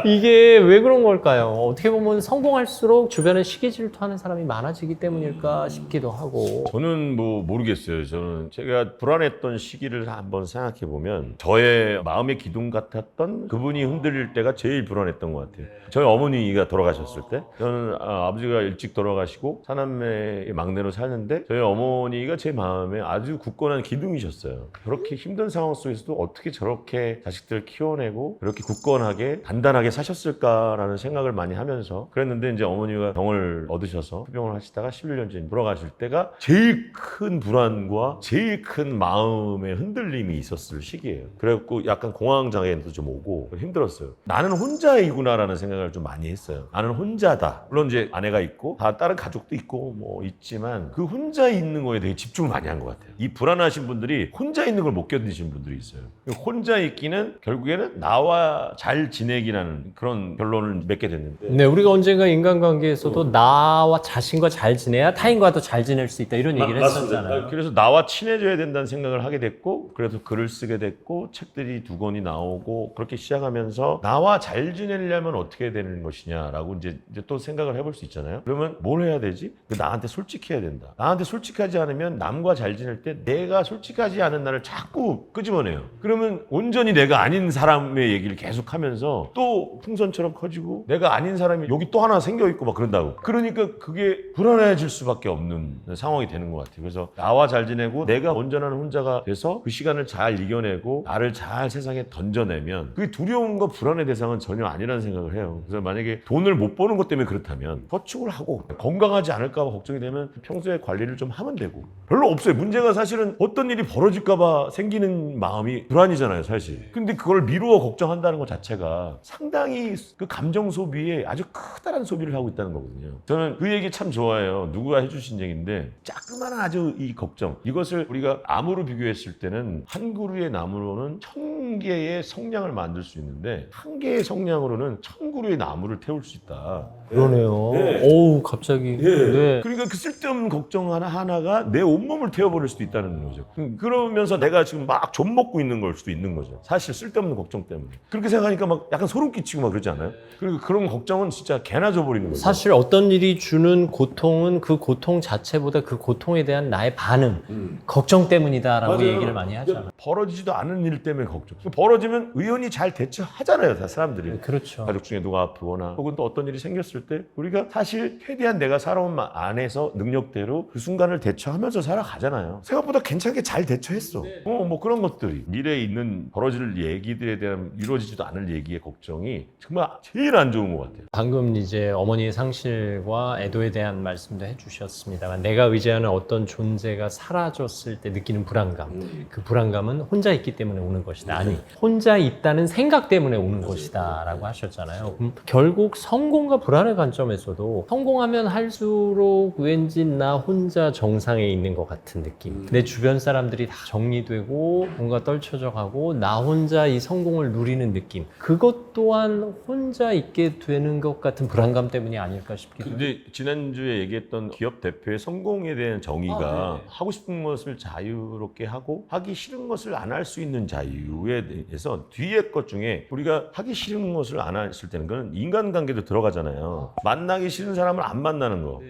이게 왜 그런 걸까요? 어떻게 보면 성공할수록 주변에 시기 질투하는 사람이 많아지기 때문일까 싶기도 하고. 저는 뭐 모르겠어요. 저는 제가 불안했던 시기를 한번 생각해 보면 저의 마음의 기둥 같았던 그분이 흔들릴 때가 제일 불안했던 것 같아요. 저희 어머니가 돌아가셨을 때 저는 아버지가 일찍 돌아가시고 사남매의 막내로 살는데 저희 어머니가 제 마음에 아주 굳건한 기둥이셨어요. 그렇게 힘든 상황 속에서도 어떻게 저렇게 자식들 키워내고 그렇게 굳건하게 단단하게 사셨을까라는 생각을 많이 하면서 그랬는데 이제 어머니가 병을 얻으셔서 투병을 하시다가 11년 전에 돌아가실 때가 제일 큰 불안과 제일 큰 마음의 흔들림이 있었을 시기예요. 그래갖고 약간 공황장애도 좀 오고 힘들었어요. 나는 혼자이구나라는 생각을 좀 많이 했어요. 나는 혼자다. 물론 이제 아내가 있고 다 다른 가족도 있고 뭐 있지만 그 혼자 있는 거에 대해 집중을 많이 한 것 같아요. 이 불안하신 분들이 혼자 있는 걸 못 견디시는 분들이 있어요. 혼자 있기는 결국에는 나와 잘 지내기라는 그런 결론을 맺게 됐는데 네, 우리가 언젠가 인간관계에서도 나와 자신과 잘 지내야 타인과도 잘 지낼 수 있다 이런 얘기를 했었잖아요. 그래서 나와 친해져야 된다는 생각을 하게 됐고 그래서 글을 쓰게 됐고 책들이 2권이 나오고 그렇게 시작하면서 나와 잘 지내려면 어떻게 되는 것이냐라고 이제 또 생각을 해볼 수 있잖아요. 그러면 뭘 해야 되지? 나한테 솔직해야 된다. 나한테 솔직하지 않으면 남과 잘 지낼 때 내가 솔직하지 않은 나를 자꾸 끄집어내요. 그러면 온전히 내가 아닌 사람의 얘기를 계속 하면서 또 풍선처럼 커지고 내가 아닌 사람이 여기 또 하나 생겨있고 막 그런다고. 그러니까 그게 불안해질 수밖에 없는 상황이 되는 것 같아요. 그래서 나와 잘 지내고 내가 온전한 혼자가 돼서 그 시간을 잘 이겨내고 나를 잘 세상에 던져내면 그게 두려움과 불안의 대상은 전혀 아니라는 생각을 해요. 그래서 만약에 돈을 못 버는 것 때문에 그렇다면 저축을 하고 건강하지 않을까 봐 걱정이 되면 평소에 관리를 좀 하면 되고 별로 없어요. 문제가 사실은 어떤 일이 벌어질까 봐 생기는 마음이 불안이잖아요, 사실. 근데 그걸 미루어 걱정한다는 것 자체가 상당히 그 감정 소비에 아주 커다란 소비를 하고 있다는 거거든요. 저는 그 얘기 참 좋아해요. 누구가 해주신 얘기인데 자그마한 아주 이 걱정 이것을 우리가 나무로 비교했을 때는 한 그루의 나무로는 1000개의 성냥을 만들 수 있는데 한 개의 성냥으로는 1000그루의 나무를 태울 수 있다. 그러네요. 네. 어우, 갑자기. 네. 그러니까 그 쓸데없는 걱정 하나가 내 온몸을 태워버릴 수도 있다는 거죠. 그러면서 내가 지금 막 좀 먹고 있는 걸 수도 있는 거죠. 사실 쓸데없는 걱정 때문에. 그렇게 생각하니까 막 약간 소름 끼치고 막 그러지 않아요? 그리고 그런 걱정은 진짜 개나 줘버리는 거죠. 사실 어떤 일이 주는 고통은 그 고통 자체보다 그 고통에 대한 나의 반응, 걱정 때문이다라고 맞아요. 얘기를 많이 하잖아요. 벌어지지도 않은 일 때문에 걱정. 벌어지면 의원이 잘 대처하잖아요, 다 사람들이. 그렇죠. 가족 중에 누가 아프거나 혹은 또 어떤 일이 생겼을 때 우리가 사실 최대한 내가 살아온 안에서 능력대로 그 순간을 대처하면서 살아가잖아요. 생각보다 괜찮게 잘 대처했어. 뭐 그런 것들이 미래에 있는 벌어질 얘기들에 대한 이루어지지도 않을 얘기의 걱정이 정말 제일 안 좋은 것 같아요. 방금 이제 어머니의 상실과 애도에 대한 말씀도 해주셨습니다만 내가 의지하는 어떤 존재가 사라졌을 때 느끼는 불안감 그 불안감은 혼자 있기 때문에 오는 것이다. 아니 혼자 있다는 생각 때문에 오는 것이다 라고 하셨잖아요. 그럼 결국 성공과 불안의 관점에서도 성공하면 할수록 왠지 나 혼자 정상에 있는 것 같은 느낌 내 주변 사람들이 다 정리되고 뭔가 떨쳐져 가고 나 혼자 이 성공을 누리는 느낌 그것 또한 혼자 있게 되는 것 같은 불안감 때문이 아닐까 싶기도 해요. 근데 지난주에 얘기했던 기업 대표의 성공에 대한 정의가 하고 싶은 것을 자유롭게 하고 하기 싫은 것을 안 할 수 있는 자유에 대해서 뒤에 것 중에 우리가 하기 싫은 것을 안 했을 때는 그건 인간관계도 들어가잖아요. 만나기 싫은 사람을 안 만나는 거.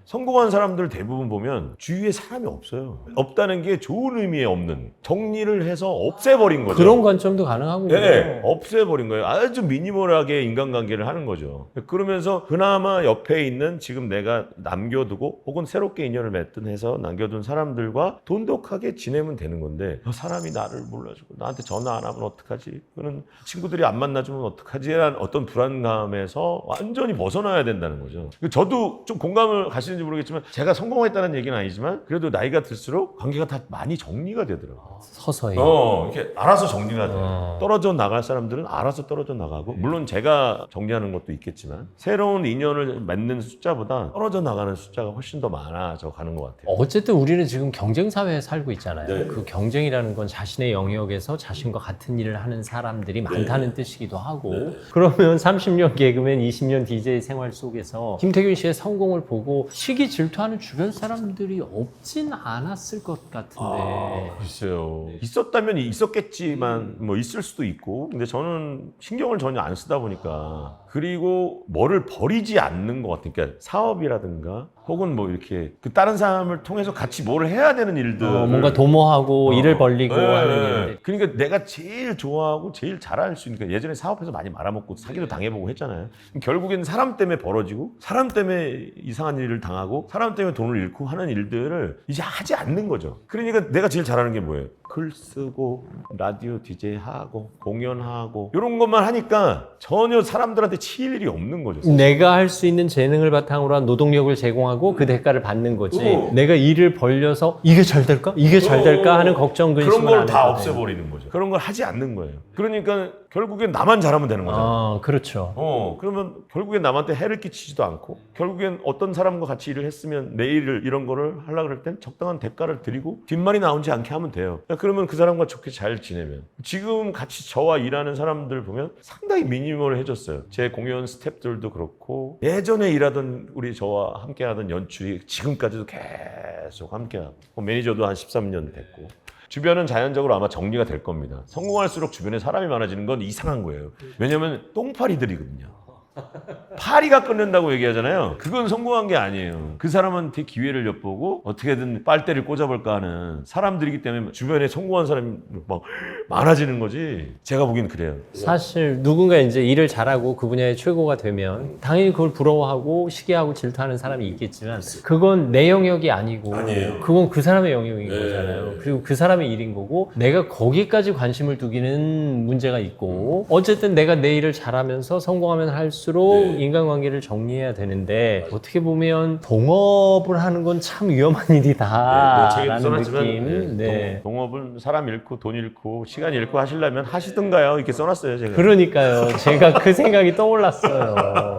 성공한 사람들 대부분 보면 주위에 사람이 없어요. 없다는 게 좋은 의미의 없는 정리를 해서 없애버린 거죠. 그런 관점도 가능하군요. 네, 없애버린 거예요. 아주 미니멀하게 인간관계를 하는 거죠. 그러면서 그나마 옆에 있는 지금 내가 남겨두고 혹은 새롭게 인연을 맺든 해서 남겨둔 사람들과 돈독하게 지내면 되는 건데 사람이 나를 몰라주고 나한테 전화 안 하면 어떡하지? 그는 친구들이 안 만나주면 어떡하지? 라는 어떤 불안감에서 완전히 벗어나야 된다는 거죠. 저도 좀 공감을 가시는지 모르겠지만 제가 성공했다는 얘기는 아니지만 그래도 나이가 들수록 관계가 다 많이 정리가 되더라고요. 서서히. 이렇게 알아서 정리가 돼요. 떨어져 나갈 사람들은 알아서 떨어져 나가고 물론 제가 정리하는 것도 있겠지만 새로운 인연을 맺는 숫자보다 떨어져 나가는 숫자가 훨씬 더 많아져 가는 것 같아요. 어쨌든 우리는 지금 경쟁 사회에 살고 있잖아요. 그 경쟁이라는 건 자신의 영역에서 자신과 같은 일을 하는 사람들이 많다는 뜻이기도 하고 그러면 30년 개그맨, 20년 DJ 생활 속에서 김태균 씨의 성공을 보고 시기 질투하는 주변 사람들이 없진 않았을 것 같은데. 글쎄요. 있었다면 있었겠지만 뭐 있을 수도 있고 근데 저는 신경을 전혀 안 쓰다 보니까 그리고 뭐를 버리지 않는 것 같아요. 그러니까 사업이라든가 혹은 뭐 이렇게 그 다른 사람을 통해서 같이 뭘 해야 되는 일들 뭔가 도모하고 일을 벌리고 하는 일들. 그러니까 내가 제일 좋아하고 제일 잘할 수 있는 예전에 사업해서 많이 말아먹고 사기도 당해보고 했잖아요. 결국엔 사람 때문에 벌어지고 사람 때문에 이상한 일을 당하고 사람 때문에 돈을 잃고 하는 일들을 이제 하지 않는 거죠. 그러니까 내가 제일 잘하는 게 뭐예요? 글 쓰고 라디오 DJ 하고 공연하고 이런 것만 하니까 전혀 사람들한테 치일 일이 없는 거죠. 사실. 내가 할 수 있는 재능을 바탕으로 한 노동력을 제공하고 그 대가를 받는 거지. 내가 일을 벌려서 이게 잘 될까? 이게 잘 될까? 하는 걱정 근심을 그런 걸 안 다 했거든요. 없애버리는 거죠. 그런 걸 하지 않는 거예요. 그러니까 결국엔 나만 잘하면 되는 거잖아요. 그렇죠. 그러면 결국엔 남한테 해를 끼치지도 않고 결국엔 어떤 사람과 같이 일을 했으면 내 일을 이런 거를 하려고 그럴 땐 적당한 대가를 드리고 뒷말이 나오지 않게 하면 돼요. 그러면 그 사람과 좋게 잘 지내면 지금 같이 저와 일하는 사람들 보면 상당히 미니멀해졌어요. 제 공연 스태프들도 그렇고 예전에 일하던 우리 저와 함께 하던 연출이 지금까지도 계속 함께하고 매니저도 한 13년 됐고 주변은 자연적으로 아마 정리가 될 겁니다. 성공할수록 주변에 사람이 많아지는 건 이상한 거예요. 왜냐면 똥파리들이거든요. 파리가 끊는다고 얘기하잖아요. 그건 성공한 게 아니에요. 그 사람한테 기회를 엿보고 어떻게든 빨대를 꽂아볼까 하는 사람들이기 때문에 주변에 성공한 사람이 막 많아지는 거지. 제가 보기엔 그래요. 사실 누군가 이제 일을 잘하고 그 분야의 최고가 되면 당연히 그걸 부러워하고 시기하고 질투하는 사람이 있겠지만 그건 내 영역이 아니고 그건 그 사람의 영역인 거잖아요. 그리고 그 사람의 일인 거고 내가 거기까지 관심을 두기는 문제가 있고 어쨌든 내가 내 일을 잘하면서 성공하면 할수록 인간관계를 정리해야 되는데 어떻게 보면 동업을 하는 건 참 위험한 일이다라는 느낌. 동업은 사람 잃고 돈 잃고 시간 잃고 하시려면 하시든가요. 이렇게 써놨어요. 제가. 그러니까요. 제가 그 생각이 떠올랐어요.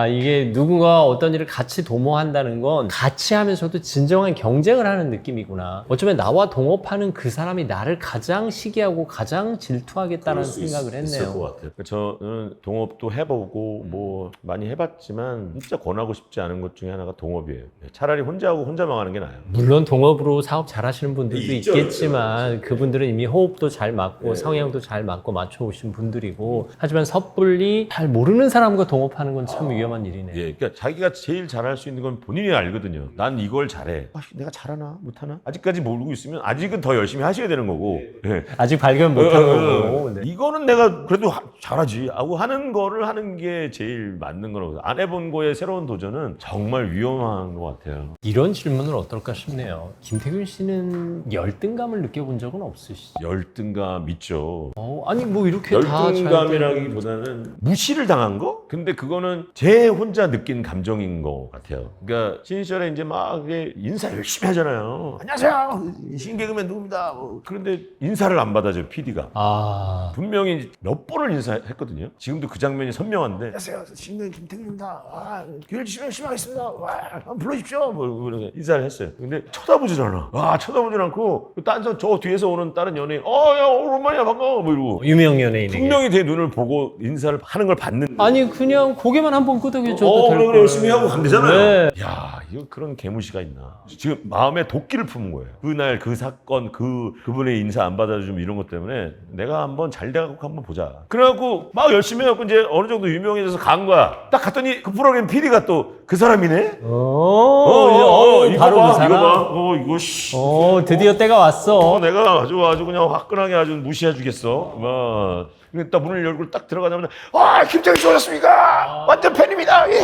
이게 누군가 어떤 일을 같이 도모한다는 건 같이 하면서도 진정한 경쟁을 하는 느낌이구나. 어쩌면 나와 동업하는 그 사람이 나를 가장 시기하고 가장 질투하겠다는 생각을 했네요. 있을 것 같아요. 저는 동업도 해보고 뭐 많이 해봤지만 진짜 권하고 싶지 않은 것 중에 하나가 동업이에요. 차라리 혼자 하고 혼자 망하는 게 나아요. 물론 동업으로 사업 잘하시는 분들도 있죠, 있겠지만 있죠. 그분들은 이미 호흡도 잘 맞고 성향도 잘 맞고 맞춰오신 분들이고 하지만 섣불리 잘 모르는 사람과 동업하는 건 참 위험한 일이네요. 그러니까 자기가 제일 잘할 수 있는 건 본인이 알거든요. 난 이걸 잘해. 내가 잘하나 못하나? 아직까지 모르고 있으면 아직은 더 열심히 하셔야 되는 거고. 아직 발견 못한 거고. 이거는 내가 그래도 잘하지 하고 하는 거를 하는 게 제일 맞는 거라고. 안 해본 거에 새로운 도전은 정말 위험한 것 같아요. 이런 질문은 어떨까 싶네요. 김태균 씨는 열등감을 느껴본 적은 없으시죠? 열등감 있죠. 아니 뭐 이렇게 다 열등감이라기보다는 무시를 당한 거? 근데 그거는 제 혼자 느낀 감정인 것 같아요. 그러니까 신시절에 이제 막 인사 열심히 하잖아요. 안녕하세요. 신개그맨 누구입니다. 그런데 인사를 안 받아줘요. PD가. 분명히 몇 번을 인사했거든요. 지금도 그 장면이 선명한데 안녕하세요. 신개그맨 김태균입니다. 기회를 주시면 열심히 하겠습니다. 한번 불러주십시오. 뭐 인사를 했어요. 근데 쳐다보질 않아. 쳐다보질 않고 저 뒤에서 오는 다른 연예인 야 오랜만이야 반가워 뭐 이러고 유명 연예인에게 분명히 제 눈을 보고 인사를 하는 걸 봤는데 아니 그냥 고개만 한번 끄덕여줘도 될 그래 열심히 하고 가면 되잖아요. 네. 야 이거 그런 개무시가 있나. 지금 마음에 도끼를 품은 거예요. 그날 그 사건 그분의 인사 안 받아주면 이런 것 때문에 내가 한번 잘 돼갖고 한번 보자. 그래갖고 막 열심히 해갖고 이제 어느 정도 유명해져서 간 거야. 딱 갔더니 그 프로그램 PD가 또 그 사람이네. 이거 바로 봐, 그 사람. 이거 씨. 드디어 때가 왔어. 내가 아주 그냥 화끈하게 아주 무시해주겠어. 근데 딱 문을 열고 딱 들어가자마자 김태균 씨 오셨습니까? 완전 팬입니다. 예.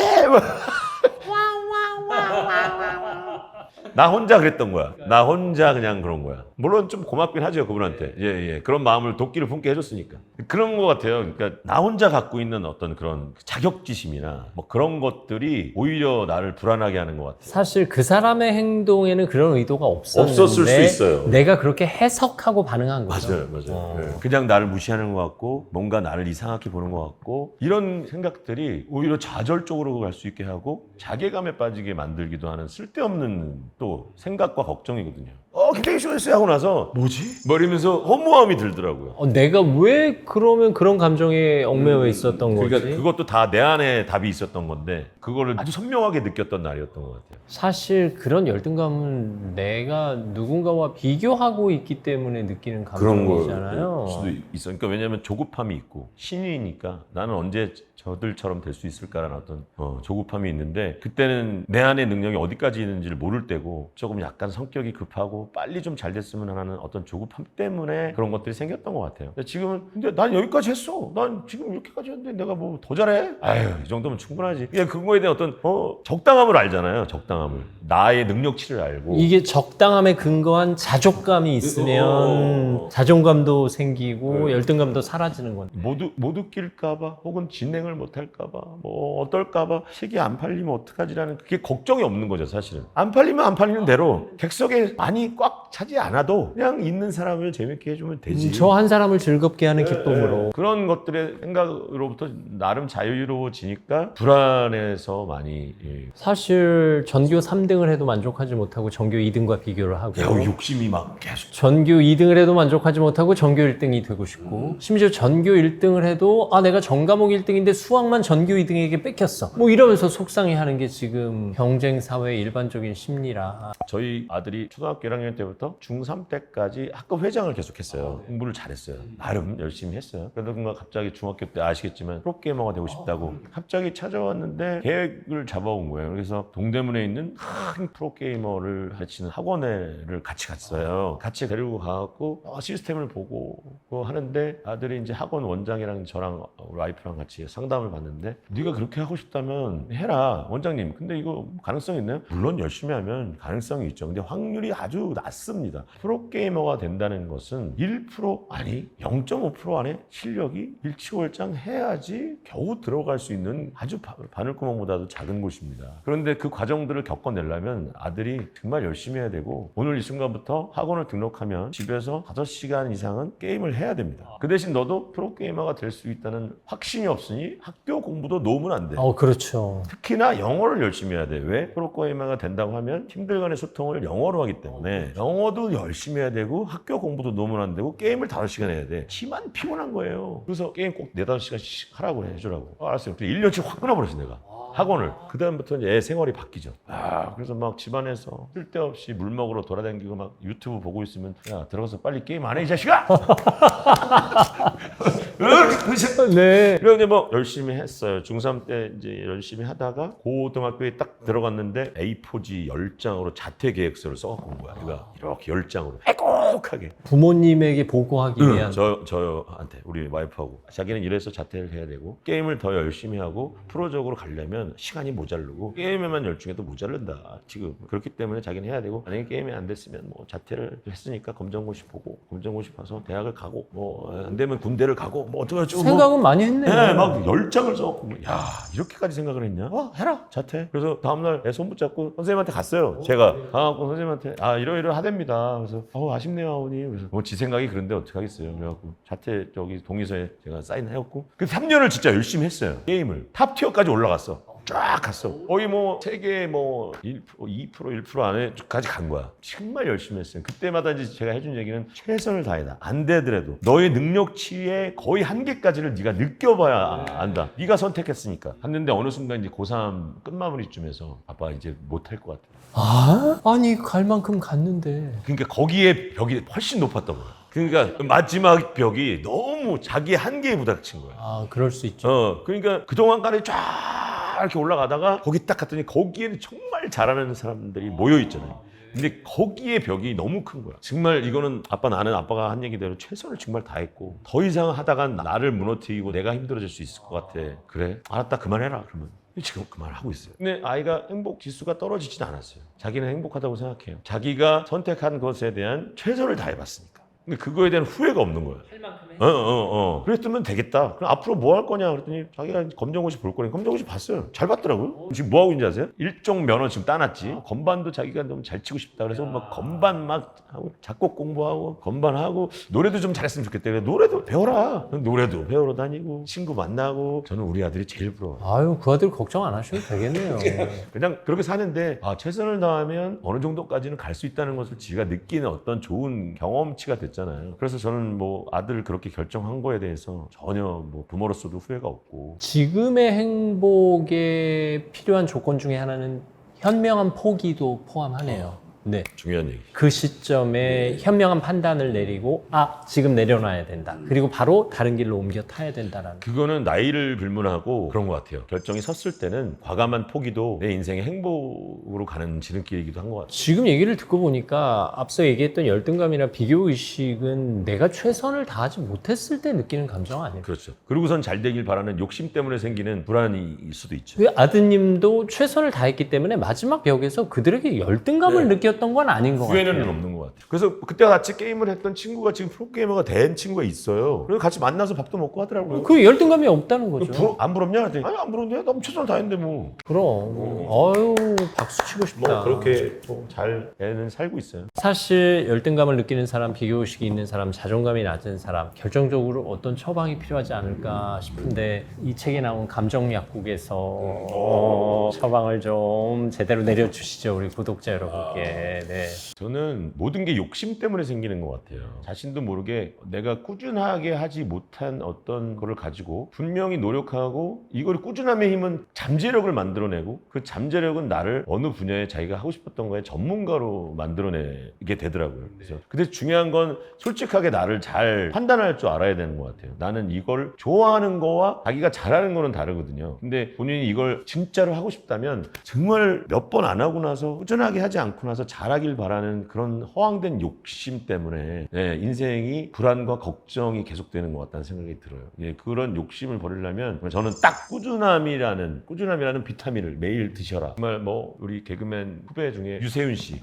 나 혼자 그랬던 거야. 나 혼자 그냥 그런 거야. 물론 좀 고맙긴 하죠, 그분한테. 그런 마음을 도끼를 품게 해줬으니까. 그런 것 같아요. 그러니까 나 혼자 갖고 있는 어떤 그런 자격지심이나 뭐 그런 것들이 오히려 나를 불안하게 하는 것 같아요. 사실 그 사람의 행동에는 그런 의도가 없었는데 없었을 수 있어요. 내가 그렇게 해석하고 반응한 거죠. 맞아요. 그냥 나를 무시하는 것 같고 뭔가 나를 이상하게 보는 것 같고 이런 생각들이 오히려 좌절적으로 갈 수 있게 하고 자괴감에 빠지게 만들기도 하는 쓸데없는 또 생각과 걱정이거든요. 굉장히 수고했어요 하고 나서 뭐지? 뭐 이러면서 허무함이 들더라고요. 내가 왜 그러면 그런 감정에 얽매여 있었던 거지? 그러니까 그것도 다 내 안에 답이 있었던 건데 그거를 아주 선명하게 느꼈던 날이었던 것 같아요. 사실 그런 열등감은 내가 누군가와 비교하고 있기 때문에 느끼는 그런 감정이잖아요. 걸 수도 있어. 그러니까 왜냐하면 조급함이 있고 신인이니까 나는 언제 저들처럼 될 수 있을까라는 어떤 조급함이 있는데 그때는 내 안의 능력이 어디까지 있는지를 모를 때고 조금 약간 성격이 급하고 빨리 좀 잘 됐으면 하는 어떤 조급함 때문에 그런 것들이 생겼던 것 같아요. 근데 지금은 근데 난 여기까지 했어. 난 지금 이렇게까지 했는데 내가 뭐 더 잘해? 아유 이 정도면 충분하지. 그냥 그거에 대한 어떤 적당함을 알잖아요. 적당함을 나의 능력치를 알고 이게 적당함에 근거한 자족감이 있으면 자존감도 생기고 열등감도 사라지는 건데. 못 웃길까봐 혹은 진행을 못할까봐 뭐 어떨까봐 책이 안 팔리면 어떡하지라는 그게 걱정이 없는 거죠 사실은. 안 팔리면 안 팔리는 대로 객석에 많이 꽉 차지 않아도 그냥 있는 사람을 재밌게 해주면 되지. 저 한 사람을 즐겁게 하는 기쁨으로. 그런 것들의 생각으로부터 나름 자유로워지니까 불안해서 많이 사실 전교 3등을 해도 만족하지 못하고 전교 2등과 비교를 하고 욕심이 막 계속 전교 2등을 해도 만족하지 못하고 전교 1등이 되고 싶고 심지어 전교 1등을 해도 내가 전과목 1등인데 수학만 전교 2등에게 뺏겼어 뭐 이러면서 속상해하는 게 지금 경쟁사회의 일반적인 심리라. 저희 아들이 초등학교 1학년 때부터 중3 때까지 학급 회장을 계속했어요. 공부를 잘했어요. 나름 열심히 했어요. 그러다가 갑자기 중학교 때 아시겠지만 프로게이머가 되고 싶다고 갑자기 찾아왔는데 계획을 잡아온 거예요. 그래서 동대문에 있는 큰 프로게이머를 가르치는 학원에를 같이 갔어요. 같이 데리고 가갖고 시스템을 보고 하는데 아들이 이제 학원 원장이랑 저랑 와이프랑 같이 상담을 받는데 네가 그렇게 하고 싶다면 해라 원장님. 근데 이거 가능성 있나요? 물론 열심히 하면 가능성이 있죠. 근데 확률이 아주 낮습니다. 프로게이머가 된다는 것은 1% 아니 0.5% 안에 실력이 일치월장 해야지 겨우 들어갈 수 있는 아주 바늘구멍보다도 작은 곳입니다. 그런데 그 과정들을 겪어내려면 아들이 정말 열심히 해야 되고 오늘 이 순간부터 학원을 등록하면 집에서 5시간 이상은 게임을 해야 됩니다. 그 대신 너도 프로게이머가 될 수 있다는 확신이 없으니 학교 공부도 놓으면 안 돼. 그렇죠. 특히나 영어를 열심히 해야 돼. 왜? 프로게이머가 된다고 하면 팀들 간의 소통을 영어로 하기 때문에 영어도 열심히 해야 되고 학교 공부도 놓으면 안 되고 게임을 5시간 해야 돼. 치만 피곤한 거예요. 그래서 게임 꼭 4-5시간씩 하라고 해주라고. 알았어요. 1년치 확 끊어버렸어 내가. 학원을. 그 다음부터 이제 애 생활이 바뀌죠. 그래서 막 집안에서 쓸데없이 물 먹으러 돌아다니고 막 유튜브 보고 있으면 야 들어가서 빨리 게임 안 해 이 자식아! 네. 그래서 이제 뭐 열심히 했어요. 중3 때 이제 열심히 하다가 고등학교에 딱 들어갔는데 A4지 10장으로 자퇴 계획서를 써갖고 온 거야. 그러니까 이렇게 10장으로 빼곡하게. 부모님에게 보고하기 위한. 저한테 우리 와이프하고 자기는 이래서 자퇴를 해야 되고 게임을 더 열심히 하고 프로적으로 가려면 시간이 모자르고 게임에만 열중해도 모자른다. 지금 그렇기 때문에 자기는 해야 되고 만약에 게임이 안 됐으면 뭐 자퇴를 했으니까 검정고시 보고 검정고시 봐서 대학을 가고 뭐 안 되면 군대를 가고 뭐 어쩌고저쩌고 생각은 많이 했네요. 네, 막 10장을 써갖고 야 이렇게까지 생각을 했냐? 해라 자퇴. 그래서 다음날 내 손 붙잡고 선생님한테 갔어요. 제가 가갖고 선생님한테 이러이러하답니다. 그래서 아쉽네요 아버님. 그래서 뭐 지 생각이 그런데 어떡하겠어요. 그래갖고 자퇴 저기 동의서에 제가 사인해갖고 그 3년을 진짜 열심히 했어요. 게임을 탑티어까지 올라갔어. 쫙 갔어. 거의 뭐 세계 뭐 1%, 2%, 1% 안에까지 간 거야. 정말 열심히 했어요. 그때마다 이제 제가 해준 얘기는 최선을 다해라. 안 되더라도 너의 능력치의 거의 한계까지를 네가 느껴봐야 안다. 네가 선택했으니까. 했는데 어느 순간 이제 고3 끝마무리쯤에서 아빠 이제 못할 것 같아. 아니 갈 만큼 갔는데. 그러니까 거기에 벽이 훨씬 높았던 거야. 그러니까 마지막 벽이 너무 자기 한계에 부닥친 거야. 그럴 수 있죠. 그러니까 그동안까지 쫙 이렇게 올라가다가 거기 딱 갔더니 거기에는 정말 잘하는 사람들이 모여 있잖아요. 근데 거기에 벽이 너무 큰 거야. 정말 이거는 나는 아빠가 한 얘기대로 최선을 정말 다했고 더 이상 하다간 나를 무너뜨리고 내가 힘들어질 수 있을 것 같아. 그래? 알았다 그만해라 그러면. 지금 그만하고 있어요. 근데 아이가 행복 지수가 떨어지진 않았어요. 자기는 행복하다고 생각해요. 자기가 선택한 것에 대한 최선을 다해봤으니까. 근데 그거에 대한 후회가 없는 거야. 그랬으면 되겠다. 그럼 앞으로 뭐 할 거냐 그랬더니 자기가 검정고시 볼 거니까 검정고시 봤어요. 잘 봤더라고요. 지금 뭐 하고 있는지 아세요? 일종 면허 지금 따놨지. 건반도 자기가 너무 잘 치고 싶다. 그래서 막 건반 막 하고 작곡 공부하고 건반하고 노래도 좀 잘했으면 좋겠대. 그래서 노래도 배워라. 노래도 배우러 다니고 친구 만나고. 저는 우리 아들이 제일 부러워. 아유, 그 아들 걱정 안 하셔도 되겠네요. 그냥 그렇게 사는데 최선을 다하면 어느 정도까지는 갈 수 있다는 것을 지가 느끼는 어떤 좋은 경험치가 됐잖아요. 그래서 저는 뭐 아들을 그렇게 결정한 거에 대해서 전혀 뭐 부모로서도 후회가 없고. 지금의 행복에 필요한 조건 중에 하나는 현명한 포기도 포함하네요. 네. 중요한 얘기. 그 시점에 현명한 판단을 내리고 지금 내려놔야 된다. 그리고 바로 다른 길로 옮겨 타야 된다라는. 그거는 나이를 불문하고 그런 것 같아요. 결정이 섰을 때는 과감한 포기도 내 인생의 행복으로 가는 지름길이기도 한 것 같아요. 지금 얘기를 듣고 보니까 앞서 얘기했던 열등감이나 비교의식은 내가 최선을 다하지 못했을 때 느끼는 감정 아닐까요? 그렇죠. 그러고선 잘 되길 바라는 욕심 때문에 생기는 불안일 수도 있죠. 왜 아드님도 최선을 다했기 때문에 마지막 벽에서 그들에게 열등감을 느꼈던 건 아닌 것 후회는 같아요. 없는 것 같아요. 그래서 그때 같이 게임을 했던 친구가 지금 프로게이머가 된 친구가 있어요. 그래서 같이 만나서 밥도 먹고 하더라고요. 그 열등감이 없다는 거죠. 안 부럽냐? 그랬더니 아니 안 부러운데? 나 최선을 다했는데 뭐. 그럼 어유 박수 치고 싶다. 뭐 그렇게 잘 애는 살고 있어요. 사실 열등감을 느끼는 사람, 비교의식이 있는 사람, 자존감이 낮은 사람 결정적으로 어떤 처방이 필요하지 않을까 싶은데 이 책에 나온 감정 약국에서 처방을 좀 제대로 내려주시죠, 우리 구독자 여러분께. 네. 저는 모든 게 욕심 때문에 생기는 것 같아요. 자신도 모르게 내가 꾸준하게 하지 못한 어떤 거를 가지고 분명히 노력하고 이걸 꾸준함의 힘은 잠재력을 만들어내고 그 잠재력은 나를 어느 분야에 자기가 하고 싶었던 거에 전문가로 만들어내게 되더라고요. 그래서 근데 중요한 건 솔직하게 나를 잘 판단할 줄 알아야 되는 것 같아요. 나는 이걸 좋아하는 거와 자기가 잘하는 거는 다르거든요. 근데 본인이 이걸 진짜로 하고 싶다면 정말 몇 번 안 하고 나서 꾸준하게 하지 않고 나서 잘하길 바라는 그런 허황된 욕심 때문에 인생이 불안과 걱정이 계속되는 것 같다는 생각이 들어요. 그런 욕심을 버리려면 저는 딱 꾸준함이라는 비타민을 매일 드셔라. 정말 뭐 우리 개그맨 후배 중에 유세윤 씨,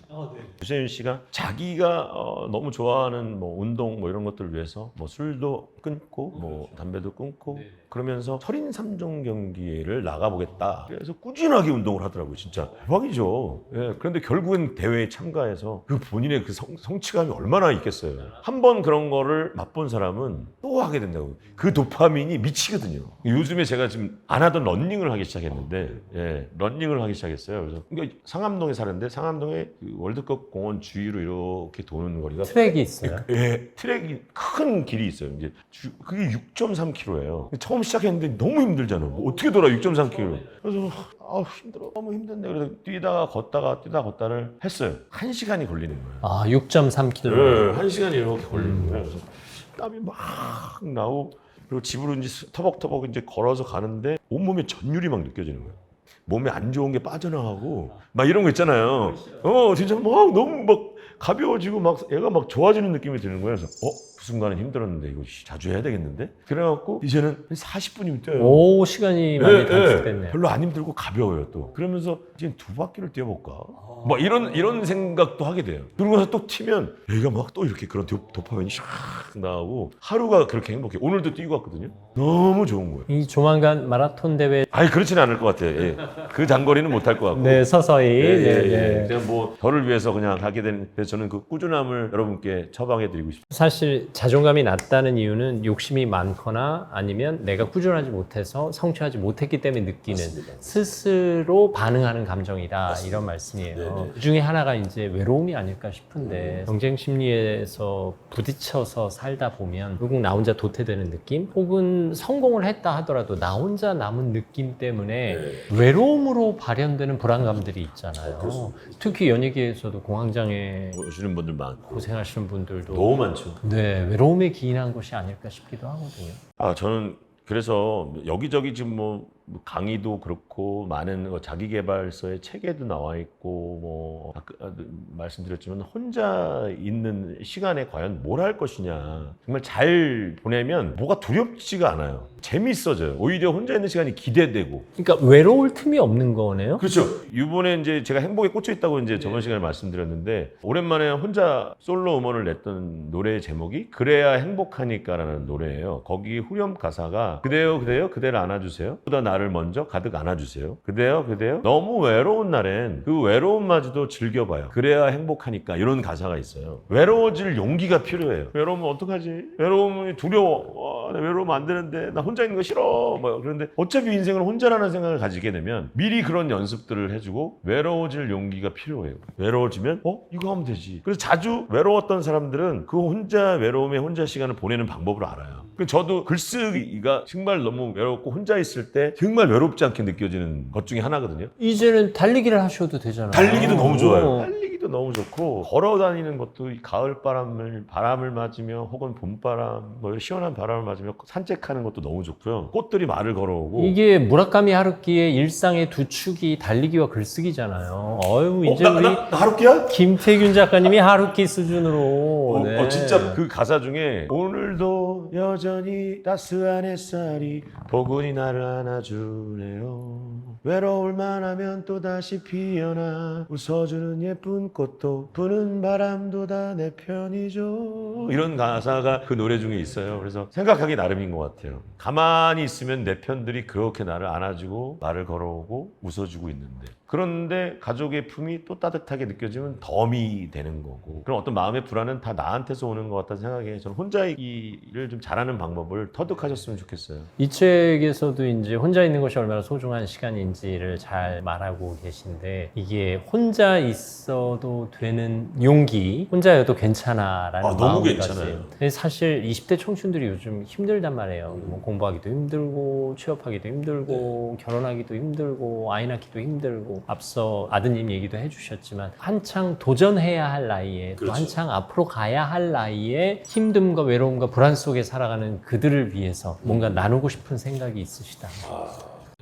유세윤 씨가 자기가 너무 좋아하는 뭐 운동 뭐 이런 것들을 위해서 뭐 술도 끊고 뭐 담배도 끊고 그러면서 철인 3종 경기를 나가보겠다. 그래서 꾸준하게 운동을 하더라고요. 진짜 대박이죠. 그런데 결국엔 대회에 참가해서 그 본인의 그 성취감이 얼마나 있겠어요. 한 번 그런 거를 맛본 사람은 또 하게 된다고. 그 도파민이 미치거든요. 요즘에 제가 지금 안 하던 러닝을 하기 시작했는데 러닝을 하기 시작했어요. 그래서 그러니까 상암동에 사는데 상암동에 그 월드컵 공원 주위로 이렇게 도는 거리가 트랙이 있어요. 트랙이 큰 길이 있어요. 이제 그게 6.3km예요. 처음 시작했는데 너무 힘들잖아. 뭐 어떻게 돌아 6.3km. 그래서 힘들어. 너무 힘든데. 그래서 뛰다가 걷다를 했어요. 1시간이 걸리는 거예요. 6.3km. 1시간이 이렇게 걸리는 거예요. 그래서 땀이 막 나고 그리고 집으로 이제 터벅터벅 이제 걸어서 가는데 온몸에 전율이 막 느껴지는 거예요. 몸에 안 좋은 게 빠져나가고 막 이런 거 있잖아요. 진짜 막 너무 막 가벼워지고 막 애가 막 좋아지는 느낌이 드는 거예요. 그래서 그 순간은 힘들었는데 이거 자주 해야 되겠는데? 그래갖고 이제는 한 40분이면 뛰어요. 오, 시간이 많이 단축됐네요. 별로 안 힘들고 가벼워요 또. 그러면서 이제 2바퀴를 뛰어볼까? 막 이런 생각도 하게 돼요. 그러고 나서 또 튀면 얘가 막 또 이렇게 그런 도파민이 샥 나오고 하루가 그렇게 행복해. 오늘도 뛰고 왔거든요. 너무 좋은 거예요. 이 조만간 마라톤 대회 그렇지는 않을 것 같아요. 그 장거리는 못 할 것 같고. 네, 서서히. 그냥 뭐 저를 위해서 그냥 하게 되는. 그래서 저는 그 꾸준함을 여러분께 처방해드리고 싶습니다. 사실 자존감이 낮다는 이유는 욕심이 많거나 아니면 내가 꾸준하지 못해서 성취하지 못했기 때문에 느끼는 스스로 반응하는 감정이다. 이런 말씀이에요. 그 중에 하나가 이제 외로움이 아닐까 싶은데 경쟁 심리에서 부딪혀서 살다 보면 결국 나 혼자 도태되는 느낌 혹은 성공을 했다 하더라도 나 혼자 남은 느낌 때문에 외로움으로 발현되는 불안감들이 있잖아요. 특히 연예계에서도 공황장애 오시는 분들 많고 고생하시는 분들도 너무 많죠. 네, 외로움에 기인한 것이 아닐까 싶기도 하거든요. 저는 그래서 여기저기 지금 뭐 강의도 그렇고 많은 자기계발서의 책에도 나와 있고 뭐 아까 말씀드렸지만 혼자 있는 시간에 과연 뭘 할 것이냐. 정말 잘 보내면 뭐가 두렵지가 않아요. 재밌어져요. 오히려 혼자 있는 시간이 기대되고. 그러니까 외로울 틈이 없는 거네요. 그렇죠. 이번에 이제 제가 행복에 꽂혀 있다고 이제 저번 시간에 말씀드렸는데 오랜만에 혼자 솔로 음원을 냈던 노래 제목이 그래야 행복하니까라는 노래예요. 거기 후렴 가사가 그대여 그대여 그대를 안아주세요. 보다 나를 먼저 가득 안아주세요. 그대여 그대여 너무 외로운 날엔 그 외로움마저도 즐겨봐요. 그래야 행복하니까 이런 가사가 있어요. 외로워질 용기가 필요해요. 외로우면 어떡하지? 외로움이 두려워. 나 외로우면 안 되는데 나 혼자 있는 거 싫어. 뭐 그런데 어차피 인생을 혼자라는 생각을 가지게 되면 미리 그런 연습들을 해주고 외로워질 용기가 필요해요. 외로워지면 이거 하면 되지. 그래서 자주 외로웠던 사람들은 그 혼자 외로움에 혼자 시간을 보내는 방법을 알아요. 저도 글쓰기가 정말 너무 외롭고 혼자 있을 때 정말 외롭지 않게 느껴지는 것 중에 하나거든요. 이제는 달리기를 하셔도 되잖아요. 달리기도 너무 좋아요. 달리기도 너무 좋고 걸어 다니는 것도 이 가을 바람을 맞으며 혹은 봄바람 뭐 시원한 바람을 맞으며 산책하는 것도 너무 좋고요. 꽃들이 말을 걸어오고 이게 무라카미 하루키의 일상의 두 축이 달리기와 글쓰기잖아요. 이제 우리 나 하루키야? 김태균 작가님이 하루키 수준으로 네. 진짜 그 가사 중에 오늘도 여전히 따스한 햇살이 포근히 나를 안아주네요. 외로울만 하면 또다시 피어나 웃어주는 예쁜 꽃도 부는 바람도 다 내 편이죠. 이런 가사가 그 노래 중에 있어요. 그래서 생각하기 나름인 것 같아요. 가만히 있으면 내 편들이 그렇게 나를 안아주고 말을 걸어오고 웃어주고 있는데 그런데 가족의 품이 또 따뜻하게 느껴지면 덤이 되는 거고 그런 어떤 마음의 불안은 다 나한테서 오는 것 같다는 생각에 저는 혼자이기를 좀 잘하는 방법을 터득하셨으면 좋겠어요. 이 책에서도 이제 혼자 있는 것이 얼마나 소중한 시간인지를 잘 말하고 계신데 이게 혼자 있어도 되는 용기, 혼자여도 괜찮아라는 너무 마음가짐. 괜찮아요. 사실 20대 청춘들이 요즘 힘들단 말이에요. 뭐 공부하기도 힘들고 취업하기도 힘들고 결혼하기도 힘들고 아이 낳기도 힘들고 앞서 아드님 얘기도 해주셨지만 한창 도전해야 할 나이에 또 한창 앞으로 가야 할 나이에 힘듦과 외로움과 불안 속에 살아가는 그들을 위해서 뭔가 나누고 싶은 생각이 있으시다.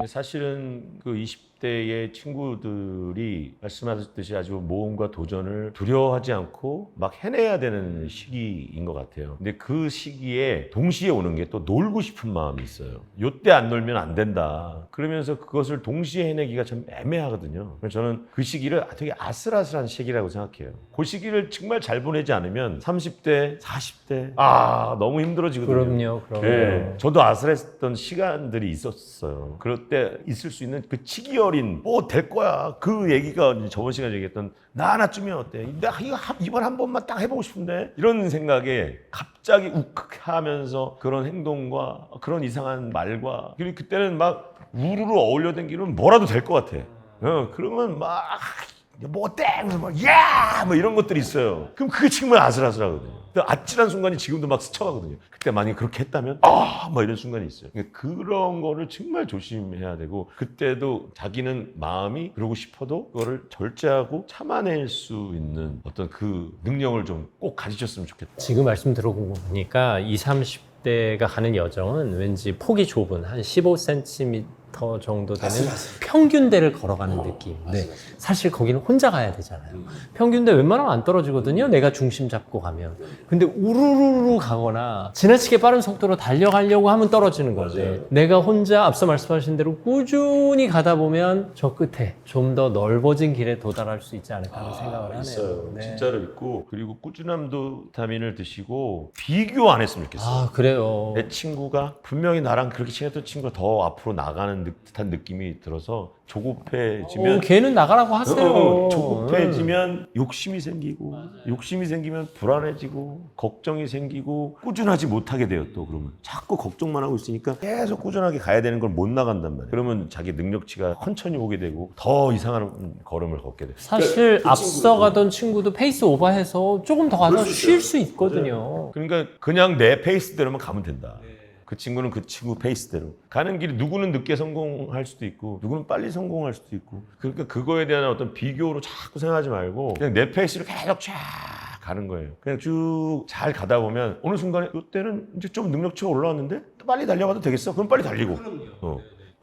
사실은 그 20대의 친구들이 말씀하셨듯이 아주 모험과 도전을 두려워하지 않고 막 해내야 되는 시기인 것 같아요. 근데 그 시기에 동시에 오는 게 또 놀고 싶은 마음이 있어요. 요때 안 놀면 안 된다. 그러면서 그것을 동시에 해내기가 참 애매하거든요. 그래서 저는 그 시기를 되게 아슬아슬한 시기라고 생각해요. 그 시기를 정말 잘 보내지 않으면 30대, 40대 너무 힘들어지거든요. 그럼요. 네, 저도 아슬했던 시간들이 있었어요. 그럴 때 있을 수 있는 그 치기 어린 될 거야. 그 얘기가 저번 시간에 얘기했던 나 하나쯤이면 어때? 나 이번 한 번만 딱 해보고 싶은데 이런 생각에 갑자기 욱하면서 그런 행동과 그런 이상한 말과 그리고 그때는 막 우르르 어울려 댕기면 뭐라도 될 것 같아. 그러면 막 뭐 어때? 뭐 이런 것들이 있어요. 그럼 그게 정말 아슬아슬하거든요. 아찔한 순간이 지금도 막 스쳐가거든요. 그때 만약에 그렇게 했다면 막 이런 순간이 있어요. 그런 거를 정말 조심해야 되고 그때도 자기는 마음이 그러고 싶어도 그거를 절제하고 참아낼 수 있는 어떤 그 능력을 좀 꼭 가지셨으면 좋겠다. 지금 말씀 들어보니까 20, 30대가 가는 여정은 왠지 폭이 좁은 한 15cm 정도 되는 평균대를 걸어가는 느낌. 네. 사실 거기는 혼자 가야 되잖아요. 평균대 웬만하면 안 떨어지거든요. 내가 중심 잡고 가면. 근데 우르르르 가거나 지나치게 빠른 속도로 달려가려고 하면 떨어지는 건데 내가 혼자 앞서 말씀하신 대로 꾸준히 가다 보면 저 끝에 좀 더 넓어진 길에 도달할 수 있지 않을까 하는 생각을 하네요. 있어요. 네. 진짜로 있고 그리고 꾸준함도 비타민을 드시고 비교 안 했으면 좋겠어요. 그래요. 내 친구가 분명히 나랑 그렇게 친했던 친구가 더 앞으로 나가는 듯한 느낌이 들어서 조급해지면 걔는 나가라고 하세요. 조급해지면 욕심이 생기고 욕심이 생기면 불안해지고 걱정이 생기고 꾸준하지 못하게 돼요. 또 그러면 자꾸 걱정만 하고 있으니까 계속 꾸준하게 가야 되는 걸 못 나간단 말이에요. 그러면 자기 능력치가 천천히 오게 되고 더 이상한 걸음을 걷게 돼요. 사실 앞서가던 친구도 페이스 오버해서 조금 더 가서 쉴 수 있거든요. 그러니까 그냥 내 페이스대로만 가면 된다. 그 친구는 그 친구 페이스대로 가는 길이 누구는 늦게 성공할 수도 있고 누구는 빨리 성공할 수도 있고 그러니까 그거에 대한 어떤 비교로 자꾸 생각하지 말고 그냥 내 페이스로 계속 쫙 가는 거예요. 그냥 쭉 잘 가다 보면 어느 순간에 이때는 이제 좀 능력치가 올라왔는데 또 빨리 달려가도 되겠어? 그럼 빨리 달리고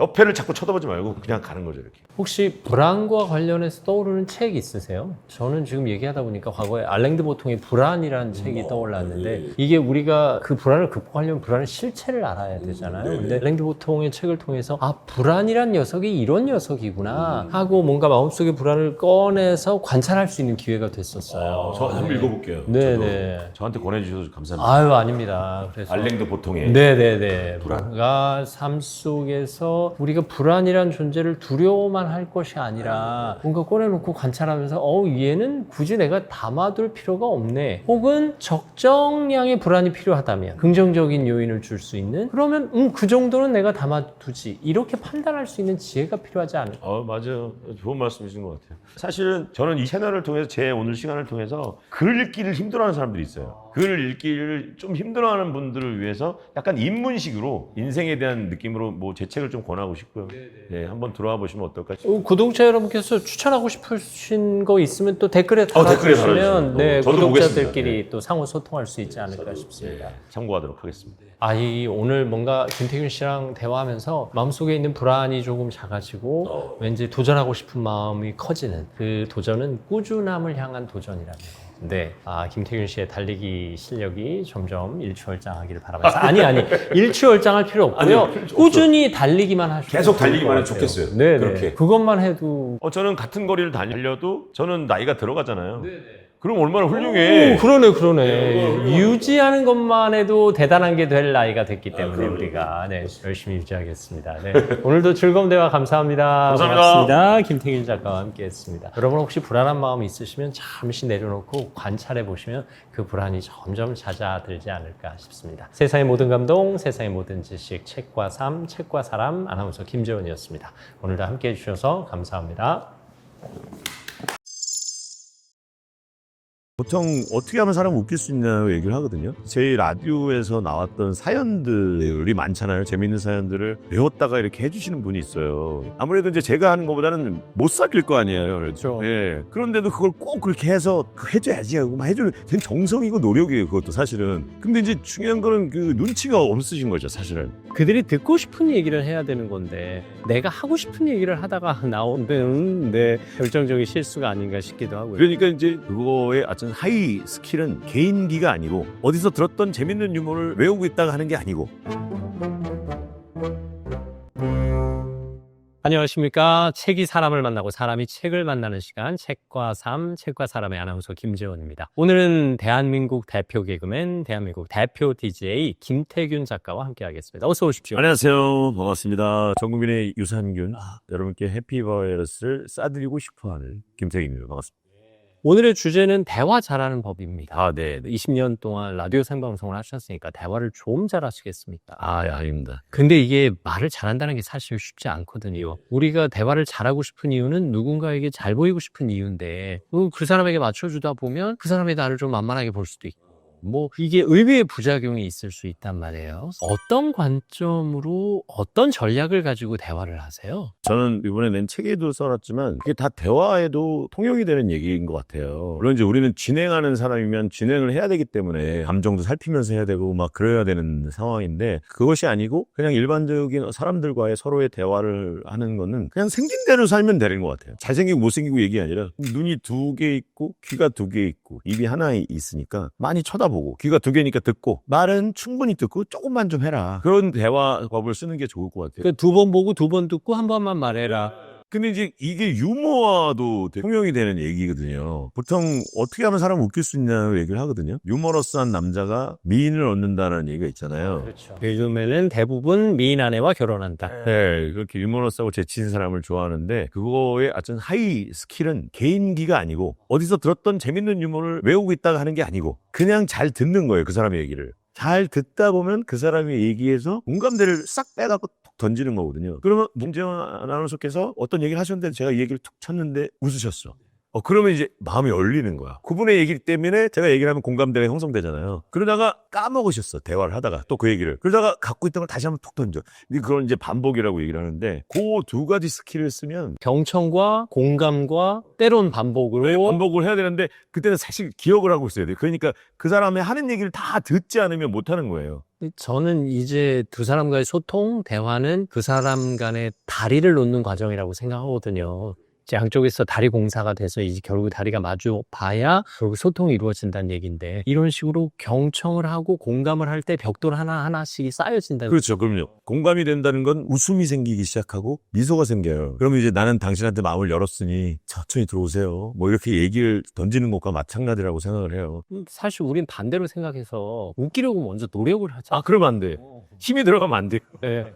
옆에를 자꾸 쳐다보지 말고 그냥 가는 거죠, 이렇게. 혹시 불안과 관련해서 떠오르는 책 있으세요? 저는 지금 얘기하다 보니까 과거에 알랭드 보통의 불안이라는 책이 떠올랐는데 이게 우리가 그 불안을 극복하려면 불안의 실체를 알아야 되잖아요. 근데 알랭드 보통의 책을 통해서 아, 불안이란 녀석이 이런 녀석이구나 하고 뭔가 마음속의 불안을 꺼내서 관찰할 수 있는 기회가 됐었어요. 저 한번 읽어볼게요. 네네. 저한테 권해주셔서 감사합니다. 아유, 아닙니다. 그래서 알랭드 보통의 네네네. 불안. 우리가 삶 속에서 우리가 불안이란 존재를 두려워만 할 것이 아니라 뭔가 꺼내놓고 관찰하면서 얘는 굳이 내가 담아둘 필요가 없네. 혹은 적정량의 불안이 필요하다면 긍정적인 요인을 줄 수 있는 그러면 그 정도는 내가 담아두지. 이렇게 판단할 수 있는 지혜가 필요하지 않을까. 맞아요. 좋은 말씀이신 것 같아요. 사실은 저는 이 채널을 통해서 제 오늘 시간을 통해서 글 읽기를 힘들어하는 사람들이 있어요. 글 읽기를 좀 힘들어하는 분들을 위해서 약간 입문식으로 인생에 대한 느낌으로 뭐 제 책을 좀 권하고 싶고요. 네, 한번 들어와 보시면 어떨까 싶어요. 구독자 여러분께서 추천하고 싶으신 거 있으면 또 댓글에 댓글에 달아주시면 달아주세요. 네, 저도 구독자들끼리 보겠습니다. 또 상호 소통할 수 있지 않을까 싶습니다. 참고하도록 하겠습니다. 오늘 뭔가 김태균 씨랑 대화하면서 마음속에 있는 불안이 조금 작아지고 왠지 도전하고 싶은 마음이 커지는 그 도전은 꾸준함을 향한 도전이라는 거. 네. 김태균 씨의 달리기 실력이 점점 일취월장하기를 바라면서. 아니. 일취월장할 필요 없고요. 아니요, 꾸준히 달리기만 하시면 계속 달리기만 해도 좋겠어요. 네. 그렇게. 그것만 해도. 저는 같은 거리를 달려도 저는 나이가 들어가잖아요. 그럼 얼마나 훌륭해. 그러네. 유지하는 것만 해도 대단한 게 될 나이가 됐기 때문에 우리가 열심히 유지하겠습니다. 네. 오늘도 즐거운 대화 감사합니다. 감사합니다. 고맙습니다. 김태균 작가와 함께했습니다. 여러분 혹시 불안한 마음이 있으시면 잠시 내려놓고 관찰해 보시면 그 불안이 점점 잦아들지 않을까 싶습니다. 세상의 모든 감동, 세상의 모든 지식, 책과 삶, 책과 사람 아나운서 김재원이었습니다. 오늘도 함께해 주셔서 감사합니다. 보통 어떻게 하면 사람을 웃길 수 있냐고 얘기를 하거든요. 제 라디오에서 나왔던 사연들이 많잖아요. 재밌는 사연들을 외웠다가 이렇게 해주시는 분이 있어요. 아무래도 이제 제가 하는 것보다는 못 사귈 거 아니에요. 그렇죠. 예. 그런데도 그걸 꼭 그렇게 해서 해줘야지 하고 막 해주는 되게 정성이고 노력이에요. 그것도 사실은. 근데 이제 중요한 거는 그 눈치가 없으신 거죠. 사실은. 그들이 듣고 싶은 얘기를 해야 되는 건데 내가 하고 싶은 얘기를 하다가 나오는 결정적인 실수가 아닌가 싶기도 하고요. 그러니까 이제 그거의 어떤 하이 스킬은 개인기가 아니고 어디서 들었던 재밌는 유머를 외우고 있다가 하는 게 아니고. 안녕하십니까. 책이 사람을 만나고 사람이 책을 만나는 시간, 책과 삶, 책과 사람의 아나운서 김재원입니다. 오늘은 대한민국 대표 개그맨, 대한민국 대표 DJ 김태균 작가와 함께하겠습니다. 어서 오십시오. 안녕하세요. 반갑습니다. 전국민의 유산균, 여러분께 해피바이러스를 싸드리고 싶어하는 김태균입니다. 반갑습니다. 오늘의 주제는 대화 잘하는 법입니다. 네. 20년 동안 라디오 생방송을 하셨으니까 대화를 좀 잘하시겠습니까? 아닙니다. 근데 이게 말을 잘한다는 게 사실 쉽지 않거든요. 우리가 대화를 잘하고 싶은 이유는 누군가에게 잘 보이고 싶은 이유인데 그 사람에게 맞춰주다 보면 그 사람이 나를 좀 만만하게 볼 수도 있고 이게 의외의 부작용이 있을 수 있단 말이에요. 어떤 관점으로 어떤 전략을 가지고 대화를 하세요? 저는 이번에 낸 책에도 써놨지만 그게 다 대화에도 통용이 되는 얘기인 것 같아요. 물론 이제 우리는 진행하는 사람이면 진행을 해야 되기 때문에 감정도 살피면서 해야 되고 막 그래야 되는 상황인데 그것이 아니고 그냥 일반적인 사람들과의 서로의 대화를 하는 거는 그냥 생긴 대로 살면 되는 것 같아요. 잘생기고 못생기고 얘기 아니라 눈이 2개 있고 귀가 2개 있고 입이 하나 있으니까 많이 쳐다보고 귀가 2개니까 듣고 말은 충분히 듣고 조금만 좀 해라. 그런 대화법을 쓰는 게 좋을 것 같아요. 두 번 보고 2번 듣고 한 번만 말해라. 근데 이제 이게 유머와도 통용이 되는 얘기거든요. 보통 어떻게 하면 사람을 웃길 수 있냐고 얘기를 하거든요. 유머러스한 남자가 미인을 얻는다는 얘기가 있잖아요. 그렇죠. 요즘에는 대부분 미인 아내와 결혼한다. 네, 그렇게 유머러스하고 재치 있는 사람을 좋아하는데 그거의 어떤 하이 스킬은 개인기가 아니고 어디서 들었던 재밌는 유머를 외우고 있다가 하는 게 아니고 그냥 잘 듣는 거예요. 그 사람의 얘기를. 잘 듣다 보면 그 사람의 얘기에서 공감대를 싹 빼갖고 툭 던지는 거거든요. 그러면 김재원 아나운서께서 어떤 얘기를 하셨는데 제가 이 얘기를 툭 쳤는데 웃으셨어. 그러면 이제 마음이 열리는 거야. 그분의 얘기 때문에 제가 얘기를 하면 공감대가 형성되잖아요. 그러다가 까먹으셨어. 대화를 하다가 또 그 얘기를. 그러다가 갖고 있던 걸 다시 한번 톡 던져. 근데 그건 이제 반복이라고 얘기를 하는데 그 두 가지 스킬을 쓰면 경청과 공감과 때론 반복으로 반복을 해야 되는데 그때는 사실 기억을 하고 있어야 돼요. 그러니까 그 사람의 하는 얘기를 다 듣지 않으면 못 하는 거예요. 저는 이제 두 사람과의 소통, 대화는 그 사람 간의 다리를 놓는 과정이라고 생각하거든요. 이제 양쪽에서 다리 공사가 돼서 이제 결국 다리가 마주 봐야 결국 소통이 이루어진다는 얘기인데 이런 식으로 경청을 하고 공감을 할 때 벽돌 하나하나씩 쌓여진다는 그렇죠. 그럼요. 공감이 된다는 건 웃음이 생기기 시작하고 미소가 생겨요. 그러면 이제 나는 당신한테 마음을 열었으니 천천히 들어오세요. 뭐 이렇게 얘기를 던지는 것과 마찬가지라고 생각을 해요. 사실 우린 반대로 생각해서 웃기려고 먼저 노력을 하죠. 그러면 안 돼. 힘이 들어가면 안 돼요. 네.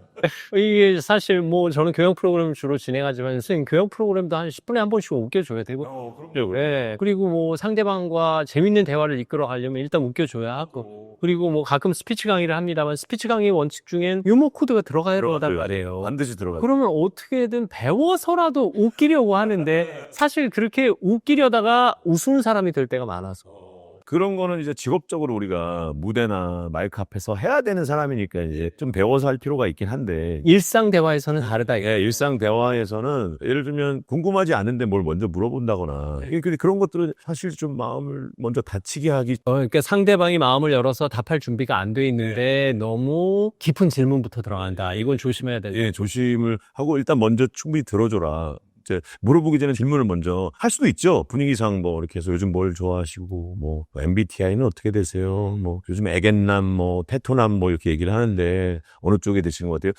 이게 사실 뭐 저는 교양 프로그램을 주로 진행하지만 선생님 교양 프로그램도 한 10분에 한 번씩 웃겨줘야 되고 그럼요. 네. 그리고 뭐 상대방과 재밌는 대화를 이끌어 가려면 일단 웃겨줘야 하고 그리고 뭐 가끔 스피치 강의를 합니다만 스피치 강의 원칙 중엔 유머 코드가 들어가야 된단 말이에요. 반드시 들어가요. 그러면 어떻게든 배워서라도 웃기려고 하는데 사실 그렇게 웃기려다가 웃은 사람이 될 때가 많아서 그런 거는 이제 직업적으로 우리가 무대나 마이크 앞에서 해야 되는 사람이니까 이제 좀 배워서 할 필요가 있긴 한데 일상 대화에서는 다르다. 예, 일상 대화에서는 예를 들면 궁금하지 않은데 뭘 먼저 물어본다거나 근데 그런 것들은 사실 좀 마음을 먼저 다치게 하기 그러니까 상대방이 마음을 열어서 답할 준비가 안 돼 있는데 너무 깊은 질문부터 들어간다. 이건 조심해야 된다. 예, 조심을 하고 일단 먼저 충분히 들어줘라. 이제 물어보기 전에 질문을 먼저 할 수도 있죠. 분위기상 뭐 이렇게 해서 요즘 뭘 좋아하시고 뭐 MBTI는 어떻게 되세요? 뭐 요즘 애견남 뭐 테토남 뭐 이렇게 얘기를 하는데 어느 쪽에 되시는 것 같아요?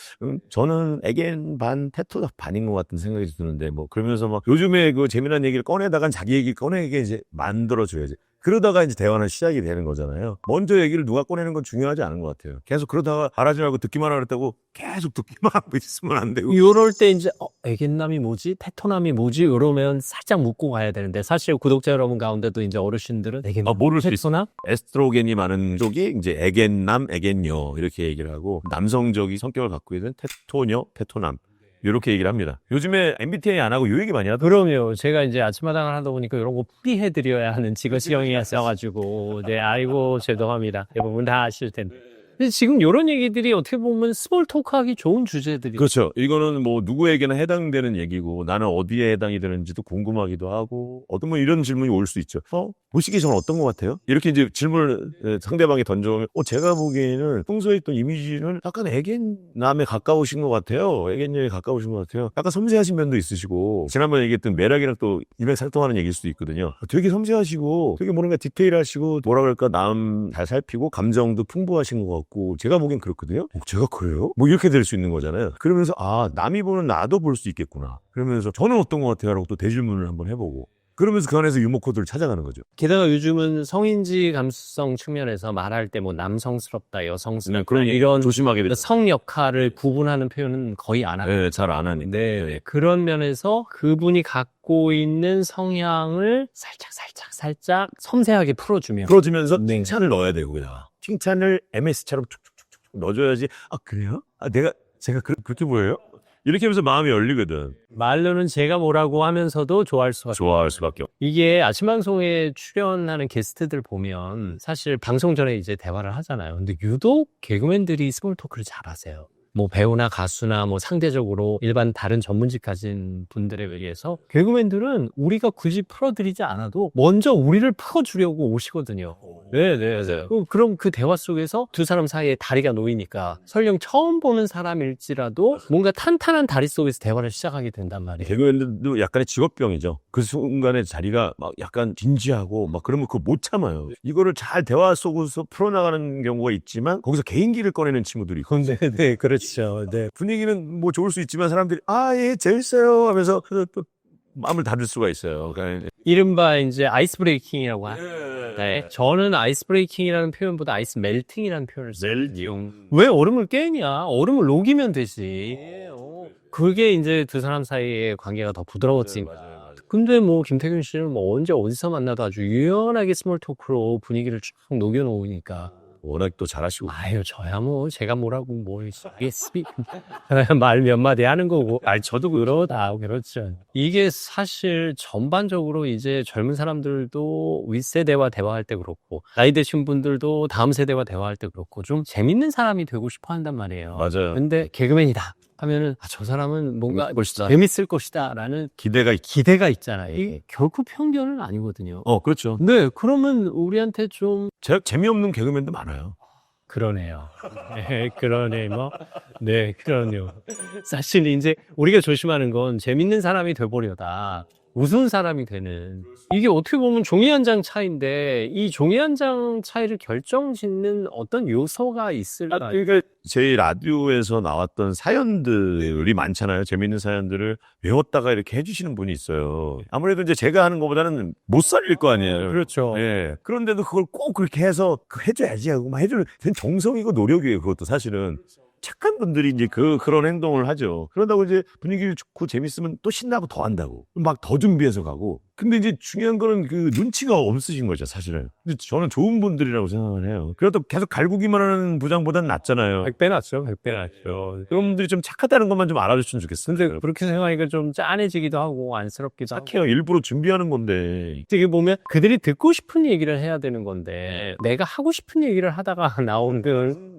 저는 애견 반 테토 반인 것 같은 생각이 드는데 뭐 그러면서 막 요즘에 그 재미난 얘기를 꺼내다간 자기 얘기 꺼내게 이제 만들어줘야지. 그러다가 이제 대화는 시작이 되는 거잖아요. 먼저 얘기를 누가 꺼내는 건 중요하지 않은 것 같아요. 계속 그러다가 말하지 말고 듣기만 하라 그랬다고 계속 듣기만 하고 있으면 안 되고. 이럴 때 이제 애견남이 뭐지? 테토남이 뭐지? 이러면 살짝 묻고 가야 되는데 사실 구독자 여러분 가운데도 이제 어르신들은 애견남, 모를 수 테토남? 에스트로겐이 많은 쪽이 이제 애견남, 애견녀 이렇게 얘기를 하고 남성적인 성격을 갖고 있는 테토녀, 테토남 이렇게 얘기를 합니다. 요즘에 MBTI 안 하고 요 얘기 많이 하더라고요. 그럼요. 제가 이제 아침마당을 하다 보니까 이런 거 풀이해드려야 하는 지거시경이 있어가지고 네, 아이고 죄송합니다. 대부분 다 아실 텐데. 근데 지금 이런 얘기들이 어떻게 보면 스몰 토크하기 좋은 주제들이. 그렇죠. 이거는 뭐 누구에게나 해당되는 얘기고 나는 어디에 해당이 되는지도 궁금하기도 하고 어떤 뭐 이런 질문이 올 수 있죠. 보시기 전 어떤 것 같아요? 이렇게 이제 질문을 상대방이 던져오면 제가 보기에는 평소에 있던 이미지는 약간 애견남에 가까우신 것 같아요. 애견녀에 가까우신 것 같아요. 약간 섬세하신 면도 있으시고 지난번에 얘기했던 매력이랑 또 일맥상통하는 얘기일 수도 있거든요. 되게 섬세하시고 되게 뭔가 디테일하시고 뭐라 그럴까 남 잘 살피고 감정도 풍부하신 것 같고 제가 보기엔 그렇거든요. 제가 그래요? 뭐 이렇게 될 수 있는 거잖아요. 그러면서 남이 보는 나도 볼 수 있겠구나. 그러면서 저는 어떤 것 같아요? 라고 또 대질문을 한번 해보고 그러면서 그 안에서 유머 코드를 찾아가는 거죠. 게다가 요즘은 성인지 감수성 측면에서 말할 때 뭐 남성스럽다, 여성스럽다 그런 이런 조심하게 되죠. 성 역할을 구분하는 표현은 거의 안 하고 네, 잘 안 하니. 네, 그런 면에서 그분이 갖고 있는 성향을 살짝 섬세하게 풀어주면 풀어주면서 네. 칭찬을 넣어야 되고 그냥 칭찬을 MS처럼 툭툭툭툭 넣어줘야지. 그래요? 제가 그렇게 보여요? 이렇게 하면서 마음이 열리거든. 말로는 제가 뭐라고 하면서도 좋아할 수가 좋아할 수밖에 없어. 이게 아침 방송에 출연하는 게스트들 보면 사실 방송 전에 이제 대화를 하잖아요. 근데 유독 개그맨들이 스몰 토크를 잘하세요. 뭐 배우나 가수나 뭐 상대적으로 일반 다른 전문직 가진 분들에 의해서 개그맨들은 우리가 굳이 풀어드리지 않아도 먼저 우리를 풀어주려고 오시거든요. 네. 그럼 그 대화 속에서 두 사람 사이에 다리가 놓이니까 설령 처음 보는 사람일지라도 뭔가 탄탄한 다리 속에서 대화를 시작하게 된단 말이에요. 개그맨들도 약간의 직업병이죠. 그 순간에 자리가 막 약간 진지하고 막 그러면 그거 못 참아요. 이거를 잘 대화 속에서 풀어나가는 경우가 있지만 거기서 개인기를 꺼내는 친구들이 있고. 네, 그렇죠. 네. 분위기는 뭐 좋을 수 있지만 사람들이 예 재밌어요 하면서 또 마음을 닫을 수가 있어요. 그러니까 이른바 이제 아이스 브레이킹이라고 하죠. 네. 저는 아이스 브레이킹이라는 표현보다 아이스 멜팅이라는 표현을 써요. 왜 얼음을 깨냐? 얼음을 녹이면 되지. 그게 이제 두 사람 사이의 관계가 더 부드러워지니까. 근데 뭐 김태균 씨는 뭐 언제 어디서 만나도 아주 유연하게 스몰 토크로 분위기를 쭉 녹여놓으니까 워낙 또 잘하시고. 아유, 저야 뭐, 제가 뭐라고 뭘, 말 몇 마디 하는 거고. 아니, 저도 그렇죠. 이게 사실 전반적으로 이제 젊은 사람들도 윗세대와 대화할 때 그렇고, 나이 드신 분들도 다음 세대와 대화할 때 그렇고, 좀 재밌는 사람이 되고 싶어 한단 말이에요. 맞아요. 근데 개그맨이다 하면은, 아, 저 사람은 뭔가 멋있다. 재밌을 것이다 라는 기대가 있잖아요. 이게 결코 편견은 아니거든요. 그렇죠. 네, 그러면 우리한테 좀 재미없는 개그맨도 많아요. 그러네요. 네, 그러네, 뭐. 네, 그러네요. 사실 이제 우리가 조심하는 건 재밌는 사람이 돼보려다 우스운 사람이 되는. 이게 어떻게 보면 종이 한 장 차이인데 이 종이 한 장 차이를 결정짓는 어떤 요소가 있을까? 그러니까 저희 라디오에서 나왔던 사연들이 많잖아요. 재밌는 사연들을 외웠다가 이렇게 해주시는 분이 있어요. 아무래도 이제 제가 하는 것보다는 못 살릴 거 아니에요. 그렇죠. 예. 그런데도 그걸 꼭 그렇게 해서 해줘야지 하고 막 해주는 정성이고 노력이에요. 그것도 사실은. 착한 분들이 이제 그런 행동을 하죠. 그런다고 이제 분위기를 좋고 재밌으면 또 신나고 더 한다고. 막 더 준비해서 가고. 근데 이제 중요한 거는 그 눈치가 없으신 거죠, 사실은. 근데 저는 좋은 분들이라고 생각을 해요. 그래도 계속 갈구기만 하는 부장보다는 낫잖아요. 100배 낫죠, 100배 낫죠. 그런 분들이 좀 착하다는 것만 좀 알아줬으면 좋겠어요. 근데 그렇게 생각하니까 좀 짠해지기도 하고 안쓰럽기도 하고. 착해요. 일부러 준비하는 건데. 어떻게 보면 그들이 듣고 싶은 얘기를 해야 되는 건데 내가 하고 싶은 얘기를 하다가 나오는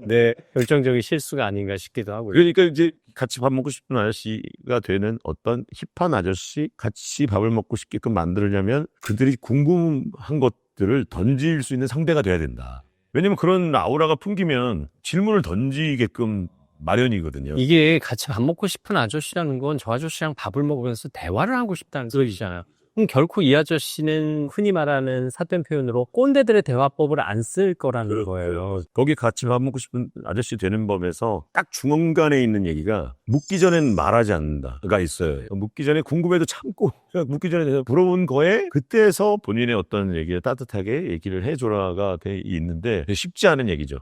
내 결정적인 실수가 아닌가 싶기도 하고요. 그러니까 이제 같이 밥 먹고 싶은 아저씨가 되는 어떤 힙한 아저씨, 같이 밥을 먹고 싶게끔 만들려면 그들이 궁금한 것들을 던질 수 있는 상대가 돼야 된다. 왜냐면 그런 아우라가 풍기면 질문을 던지게끔 마련이거든요. 이게 같이 밥 먹고 싶은 아저씨라는 건 저 아저씨랑 밥을 먹으면서 대화를 하고 싶다는 소리잖아요. 그럼 결코 이 아저씨는 흔히 말하는 삿된 표현으로 꼰대들의 대화법을 안 쓸 거라는 거예요. 거기 같이 밥 먹고 싶은 아저씨 되는 법에서 딱 중간에 있는 얘기가 묻기 전엔 말하지 않는다가 있어요. 묻기 전에 궁금해도 참고 묻기 전에 대해서 물어본 거에 그때서 본인의 어떤 얘기를 따뜻하게 얘기를 해줘라가 돼 있는데 쉽지 않은 얘기죠.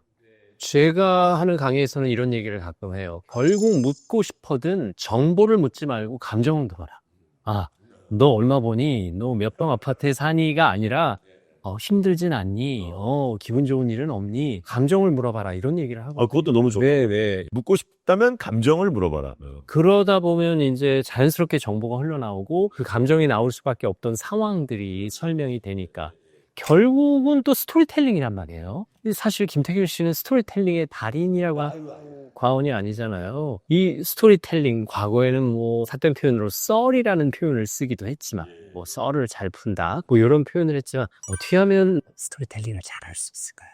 제가 하는 강의에서는 이런 얘기를 가끔 해요. 결국 묻고 싶어든 정보를 묻지 말고 감정을 물어라. 아, 너 얼마 버니? 너 몇 평 아파트에 사니가 아니라 힘들진 않니? 기분 좋은 일은 없니? 감정을 물어봐라. 이런 얘기를 하고. 그것도 너무 좋아요. 네. 묻고 싶다면 감정을 물어봐라. 그러다 보면 이제 자연스럽게 정보가 흘러나오고 그 감정이 나올 수밖에 없던 상황들이 설명이 되니까 결국은 또 스토리텔링이란 말이에요. 사실 김태균 씨는 스토리텔링의 달인이라고 과언이 아니잖아요. 이 스토리텔링, 과거에는 뭐 삿된 표현으로 썰이라는 표현을 쓰기도 했지만 뭐 썰을 잘 푼다 뭐 이런 표현을 했지만 어떻게 하면 스토리텔링을 잘할 수 있을까요?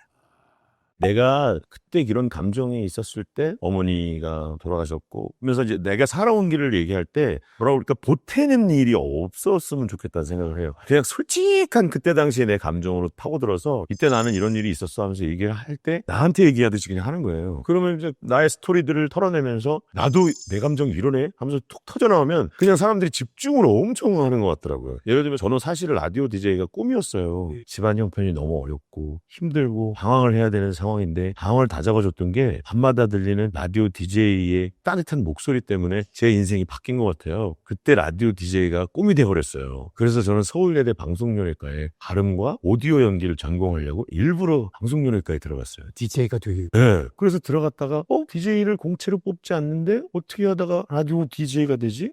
내가 그때 이런 감정이 있었을 때 어머니가 돌아가셨고 그러면서 이제 내가 살아온 길을 얘기할 때 뭐라 그럴까 보태는 일이 없었으면 좋겠다는 생각을 해요. 그냥 솔직한 그때 당시에 내 감정으로 파고들어서 이때 나는 이런 일이 있었어 하면서 얘기를 할 때 나한테 얘기하듯이 그냥 하는 거예요. 그러면 이제 나의 스토리들을 털어내면서 나도 내 감정이 이러네 하면서 툭 터져 나오면 그냥 사람들이 집중을 엄청 하는 것 같더라고요. 예를 들면 저는 사실 라디오 DJ가 꿈이었어요. 집안 형편이 너무 어렵고 힘들고 방황을 해야 되는 상황인데 방황을 다 잡아줬던 게 밤마다 들리는 라디오 DJ의 따뜻한 목소리 때문에 제 인생이 바뀐 것 같아요. 그때 라디오 DJ가 꿈이 돼버렸어요. 그래서 저는 서울예대 방송연예과에 발음과 오디오 연기를 전공하려고 일부러 방송연예과에 들어갔어요. DJ가 되게 네. 그래서 들어갔다가 DJ를 공채로 뽑지 않는데 어떻게 하다가 라디오 DJ가 되지?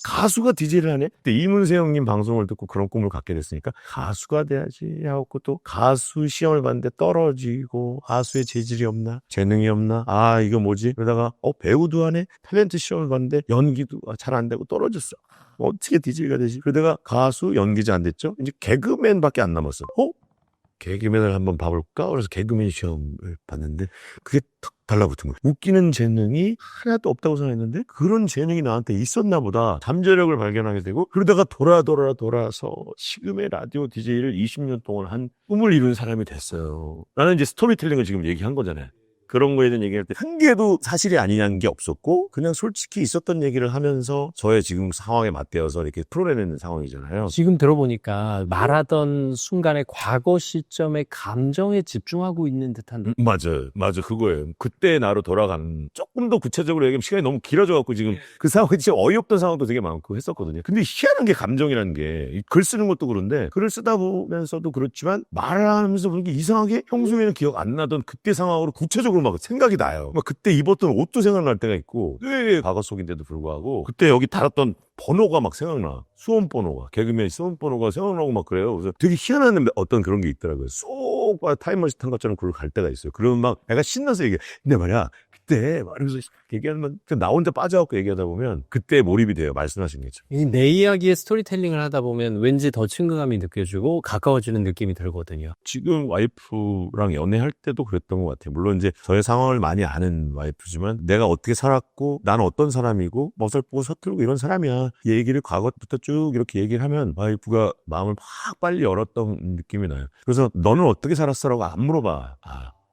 가수가 DJ를 하네? 그때 이문세 형님 방송을 듣고 그런 꿈을 갖게 됐으니까 가수가 돼야지 하고 또 가수 시험을 봤는데 떨어지고 가수의 재질이 없나? 재능이 없나? 이거 뭐지? 그러다가 배우도 하네? 탤런트 시험을 봤는데 연기도 잘 안 되고 떨어졌어. 어떻게 DJ가 되지? 그러다가 가수, 연기자 안 됐죠? 이제 개그맨밖에 안 남았어. 개그맨을 한번 봐볼까? 그래서 개그맨 시험을 봤는데 그게 탁 달라붙은 거예요. 웃기는 재능이 하나도 없다고 생각했는데 그런 재능이 나한테 있었나 보다. 잠재력을 발견하게 되고 그러다가 돌아서 지금의 라디오 DJ를 20년 동안 한 꿈을 이룬 사람이 됐어요. 나는 이제 스토리텔링을 지금 얘기한 거잖아요. 그런 거에 대한 얘기할 때 한 개도 사실이 아니냐는 게 없었고 그냥 솔직히 있었던 얘기를 하면서 저의 지금 상황에 맞대어서 이렇게 풀어내는 상황이잖아요. 지금 들어보니까 말하던 순간의 과거 시점의 감정에 집중하고 있는 듯한 느낌. 맞아 그거예요. 그때 나로 돌아가는 조금 더 구체적으로 얘기하면 시간이 너무 길어져갖고 지금 그 상황이 진짜 어이없던 상황도 되게 많고 했었거든요. 근데 희한한 게 감정이라는 게 글 쓰는 것도 그런데 글을 쓰다 보면서도 그렇지만 말을 하면서 보니까 이상하게 평소에는 기억 안 나던 그때 상황으로 구체적으로 막 생각이 나요. 막 그때 입었던 옷도 생각날 때가 있고 왜 과거 속인데도 불구하고 그때 여기 달았던 번호가 막 생각나. 수험 번호가. 개그맨 수험 번호가 생각나고 막 그래요. 그래서 되게 희한한 어떤 그런 게 있더라고요. 쏙 타임머신 탄 것처럼 그걸 갈 때가 있어요. 그러면 막 내가 신나서 얘기해. 근데 말이야. 그때 말하면서 얘기하면 나 혼자 빠져갖고 얘기하다 보면 그때 몰입이 돼요. 말씀하신 게죠. 내 이야기의 스토리텔링을 하다 보면 왠지 더 친근감이 느껴지고 가까워지는 느낌이 들거든요. 지금 와이프랑 연애할 때도 그랬던 것 같아요. 물론 이제 저의 상황을 많이 아는 와이프지만 내가 어떻게 살았고 나는 어떤 사람이고 어설프고 서툴고 이런 사람이야. 이 얘기를 과거부터 쭉 이렇게 얘기를 하면 와이프가 마음을 확 빨리 열었던 느낌이 나요. 그래서 너는 어떻게 살았어라고 안 물어봐.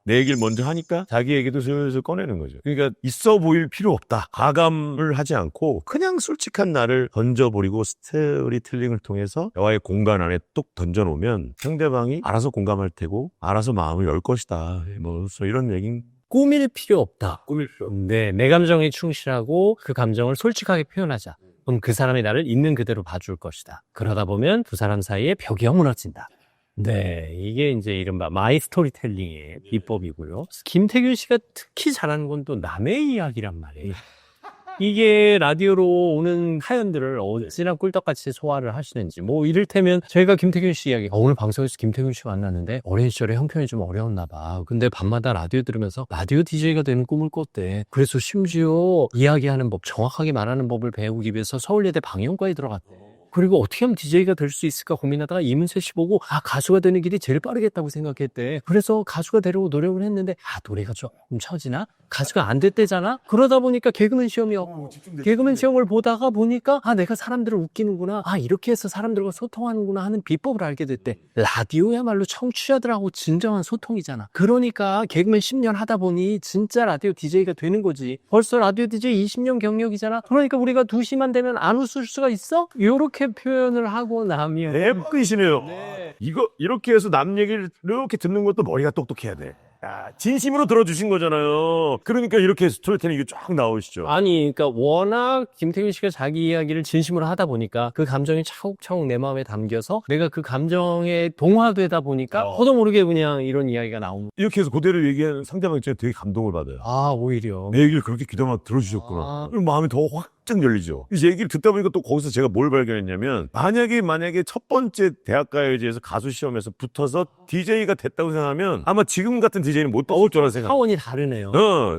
내 얘기를 먼저 하니까 자기 얘기도 슬슬 꺼내는 거죠. 그러니까 있어 보일 필요 없다. 가감을 하지 않고 그냥 솔직한 나를 던져버리고 스토리텔링을 통해서 대화의 공간 안에 뚝 던져놓으면 상대방이 알아서 공감할 테고 알아서 마음을 열 것이다. 뭐 이런 얘기. 꾸밀 필요 없다. 꾸밀 필요 없다. 네, 내 감정에 충실하고 그 감정을 솔직하게 표현하자. 그럼 그 사람이 나를 있는 그대로 봐줄 것이다. 그러다 보면 두 사람 사이에 벽이 허물어진다. 네, 이게 이제 이른바 마이 스토리텔링의 비법이고요. 김태균 씨가 특히 잘하는 건 또 남의 이야기란 말이에요. 이게 라디오로 오는 사연들을 어찌나 꿀떡같이 소화를 하시는지. 뭐 이를테면 저희가 김태균 씨 이야기, 오늘 방송에서 김태균 씨 만났는데 어린 시절에 형편이 좀 어려웠나 봐. 근데 밤마다 라디오 들으면서 라디오 DJ가 되는 꿈을 꿨대. 그래서 심지어 이야기하는 법, 정확하게 말하는 법을 배우기 위해서 서울예대 방영과에 들어갔대. 그리고 어떻게 하면 DJ가 될 수 있을까 고민하다가 이문세 씨 보고 가수가 되는 길이 제일 빠르겠다고 생각했대. 그래서 가수가 되려고 노력을 했는데 노래가 조금 처지나? 가수가 안 됐대잖아? 그러다 보니까 개그맨 시험이었고 개그맨 시험을 보다가 보니까 내가 사람들을 웃기는구나. 이렇게 해서 사람들과 소통하는구나 하는 비법을 알게 됐대. 라디오야말로 청취자들하고 진정한 소통이잖아. 그러니까 개그맨 10년 하다 보니 진짜 라디오 DJ가 되는 거지. 벌써 라디오 DJ 20년 경력이잖아. 그러니까 우리가 2시만 되면 안 웃을 수가 있어? 요렇게 표현을 하고 나면 대박이시네요. 이거 이렇게 해서 남 얘기를 이렇게 듣는 것도 머리가 똑똑해야 돼. 진심으로 들어주신 거잖아요. 그러니까 이렇게 스토리텔링이 쫙 나오시죠. 아니, 그러니까 워낙 김태균 씨가 자기 이야기를 진심으로 하다 보니까 그 감정이 차곡차곡 내 마음에 담겨서 내가 그 감정에 동화되다 보니까 저도 모르게 그냥 이런 이야기가 나오는. 이렇게 해서 그대로 얘기하는 상대방 입장에 되게 감동을 받아요. 오히려. 내 얘기를 그렇게 귀담아 들어주셨구나. 그럼 마음이 더 확 열리죠. 이 얘기를 듣다 보니까 또 거기서 제가 뭘 발견했냐면 만약에 첫 번째 대학가요제에서 가수 시험에서 붙어서 DJ가 됐다고 생각하면 아마 지금 같은 DJ는 못 나올 줄 알아 생각. 차원이 다르네요.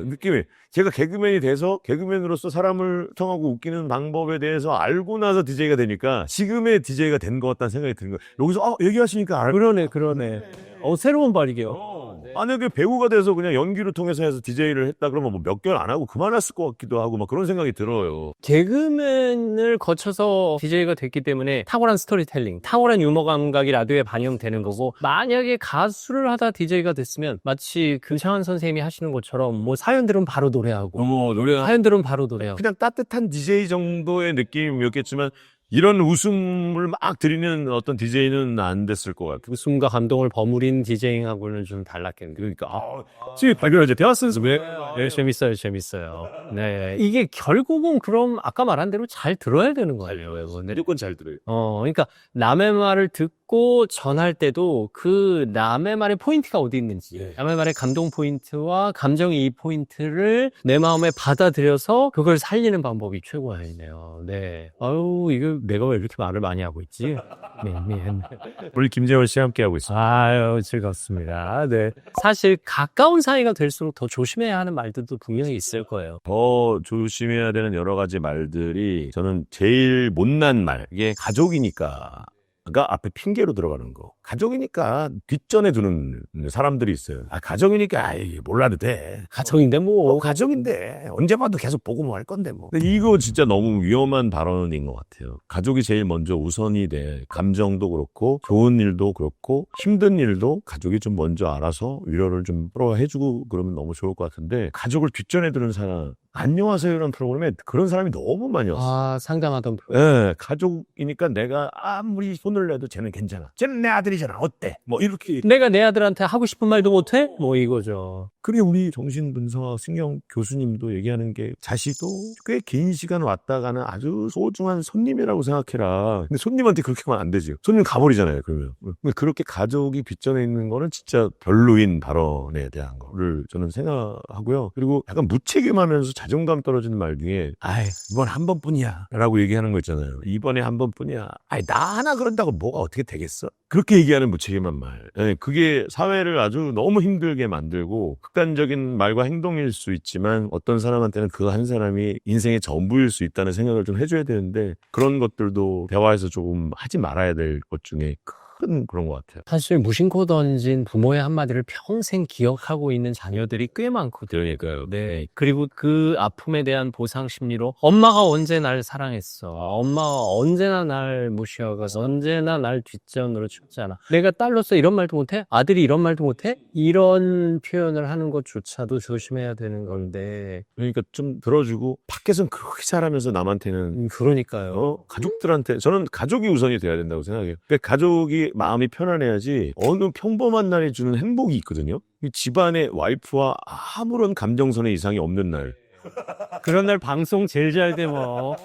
느낌이. 제가 개그맨이 돼서 개그맨으로서 사람을 통하고 웃기는 방법에 대해서 알고 나서 DJ가 되니까 지금의 DJ가 된 것 같다는 생각이 드는 거예요. 여기서 얘기하시니까 그러네. 새로운 발이게요. 만약에 배우가 돼서 그냥 연기를 통해서 해서 DJ를 했다 그러면 뭐 몇 개월 안 하고 그만했을 것 같기도 하고 막 그런 생각이 들어요. 개그맨을 거쳐서 DJ가 됐기 때문에 탁월한 스토리텔링, 탁월한 유머 감각이 라디오에 반영되는 거고, 만약에 가수를 하다 DJ가 됐으면 마치 금창환 선생님이 하시는 것처럼 뭐 사연 들으면 바로 노래하고 사연 들으면 바로 노래하고 그냥 따뜻한 DJ 정도의 느낌이었겠지만 이런 웃음을 막 드리는 어떤 DJ는 안 됐을 것 같아요. 웃음과 감동을 버무린 DJ하고는 좀 달랐겠는데. 그러니까 지금 발견하죠. 대화선수 왜? 네, 재밌어요. 네, 이게 결국은 그럼 아까 말한 대로 잘 들어야 되는 거예요. 무조건 잘 들어요. 그러니까 남의 말을 듣고 전할 때도 그 남의 말의 포인트가 어디 있는지, 남의 말의 감동 포인트와 감정이입 포인트를 내 마음에 받아들여서 그걸 살리는 방법이 최고예요. 네. 이거 내가 왜 이렇게 말을 많이 하고 있지? 우리 김재원 씨와 함께 하고 있습니다. 즐겁습니다. 네. 사실 가까운 사이가 될수록 더 조심해야 하는 말들도 분명히 있을 거예요. 더 조심해야 되는 여러 가지 말들이 저는 제일 못난 말. 이게 가족이니까 그러니까 앞에 핑계로 들어가는 거. 가족이니까 뒷전에 두는 사람들이 있어요. 가족이니까 몰라도 돼. 가정인데 뭐. 가족인데 언제 봐도 계속 보고 뭐 할 건데 뭐. 근데 이거 진짜 너무 위험한 발언인 것 같아요. 가족이 제일 먼저 우선이 돼. 감정도 그렇고 좋은 일도 그렇고 힘든 일도 가족이 좀 먼저 알아서 위로를 좀 풀어해주고 그러면 너무 좋을 것 같은데, 가족을 뒷전에 두는 사람, 안녕하세요 이런 프로그램에 그런 사람이 너무 많이 왔어. 상담하던 예, 가족이니까 내가 아무리 손을 내도 쟤는 괜찮아. 쟤는 내 아들이잖아. 어때? 뭐 이렇게. 내가 내 아들한테 하고 싶은 말도 못해? 뭐 이거죠. 그리고 우리 정신분석학 신경 교수님도 얘기하는 게, 자식도 꽤 긴 시간 왔다 가는 아주 소중한 손님이라고 생각해라. 근데 손님한테 그렇게 하면 안 되지. 손님 가버리잖아요, 그러면. 그렇게 가족이 뒷전에 있는 거는 진짜 별로인 발언에 대한 거를 저는 생각하고요. 그리고 약간 무책임하면서 자존감 떨어지는 말 중에, 이번 한 번뿐이야 라고 얘기하는 거 있잖아요. 이번에 한 번뿐이야. 나 하나 그런다고 뭐가 어떻게 되겠어? 그렇게 얘기하는 무책임한 말. 그게 사회를 아주 너무 힘들게 만들고, 극단적인 말과 행동일 수 있지만 어떤 사람한테는 그 한 사람이 인생의 전부일 수 있다는 생각을 좀 해줘야 되는데, 그런 것들도 대화에서 조금 하지 말아야 될 것 중에 큰 그런 것 같아요. 사실 무심코 던진 부모의 한마디를 평생 기억하고 있는 자녀들이 꽤 많거든요. 그러니까요. 네. 그리고 그 아픔에 대한 보상 심리로 엄마가 언제 날 사랑했어. 엄마가 언제나 날 무시하고서 언제나 날 뒷전으로 쳤잖아. 내가 딸로서 이런 말도 못해? 아들이 이런 말도 못해? 이런 표현을 하는 것조차도 조심해야 되는 건데. 그러니까 좀 들어주고, 밖에서는 그렇게 잘하면서 남한테는 그러니까요. 가족들한테, 저는 가족이 우선이 돼야 된다고 생각해요. 그러니까 가족이 마음이 편안해야지 어느 평범한 날이 주는 행복이 있거든요. 이 집안의 와이프와 아무런 감정선의 이상이 없는 날, 그런 날 방송 제일 잘 돼, 뭐.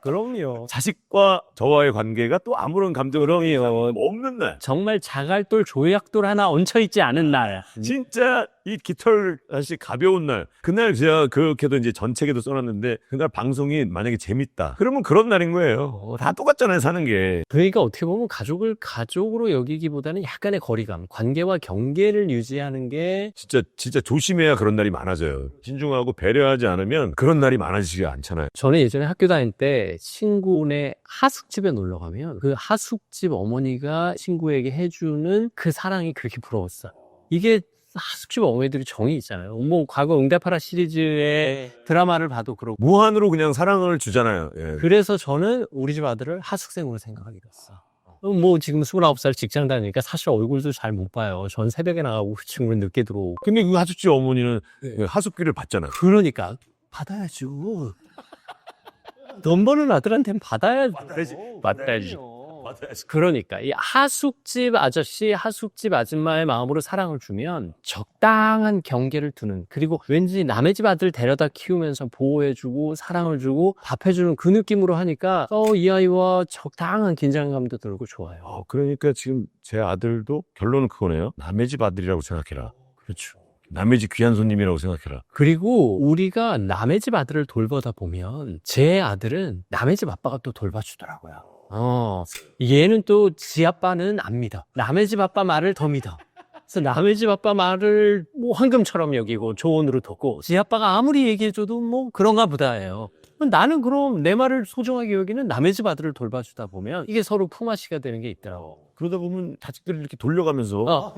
그럼요. 자식과 저와의 관계가 또 아무런 감정선이 없는 날, 정말 자갈돌 조약돌 하나 얹혀있지 않은 날. 진짜 이 깃털 다시 가벼운 날, 그날 제가 그렇게도 이제 전책에도 써놨는데, 그날 방송이 만약에 재밌다 그러면 그런 날인 거예요. 다 똑같잖아요, 사는 게. 그러니까 어떻게 보면 가족을 가족으로 여기기보다는 약간의 거리감, 관계와 경계를 유지하는 게 진짜 조심해야 그런 날이 많아져요. 신중하고 배려하지 않으면 그런 날이 많아지지 않잖아요. 저는 예전에 학교 다닐 때 친구네 하숙집에 놀러 가면 그 하숙집 어머니가 친구에게 해주는 그 사랑이 그렇게 부러웠어요. 이게 하숙집 어머니들이 정이 있잖아요. 뭐 과거 응답하라 시리즈의 드라마를 봐도 그렇고. 무한으로 그냥 사랑을 주잖아요. 예. 그래서 저는 우리 집 아들을 하숙생으로 생각하게 됐어. 뭐 지금 29살 직장 다니니까 사실 얼굴도 잘 못 봐요. 전 새벽에 나가고 그 친구는 늦게 들어오고. 근데 그 하숙집 어머니는 하숙비를 받잖아요. 그러니까 받아야죠. 돈 버는 아들한테는 받아야죠. 받아야지. 그러니까 이 하숙집 아저씨, 하숙집 아줌마의 마음으로 사랑을 주면 적당한 경계를 두는, 그리고 왠지 남의 집 아들 데려다 키우면서 보호해주고 사랑을 주고 밥해주는 그 느낌으로 하니까 이 아이와 적당한 긴장감도 들고 좋아요. 그러니까 지금 제 아들도 결론은 그거네요. 남의 집 아들이라고 생각해라. 그렇죠. 남의 집 귀한 손님이라고 생각해라. 그리고 우리가 남의 집 아들을 돌보다 보면 제 아들은 남의 집 아빠가 또 돌봐주더라고요. 얘는 또 지 아빠는 안 믿어. 남의 집 아빠 말을 더 믿어. 그래서 남의 집 아빠 말을 뭐 황금처럼 여기고 조언으로 듣고, 지 아빠가 아무리 얘기해줘도 뭐 그런가 보다예요. 나는 그럼 내 말을 소중하게 여기는 남의 집 아들을 돌봐주다 보면 이게 서로 품앗이가 되는 게 있더라고. 그러다 보면 자식들을 이렇게 돌려가면서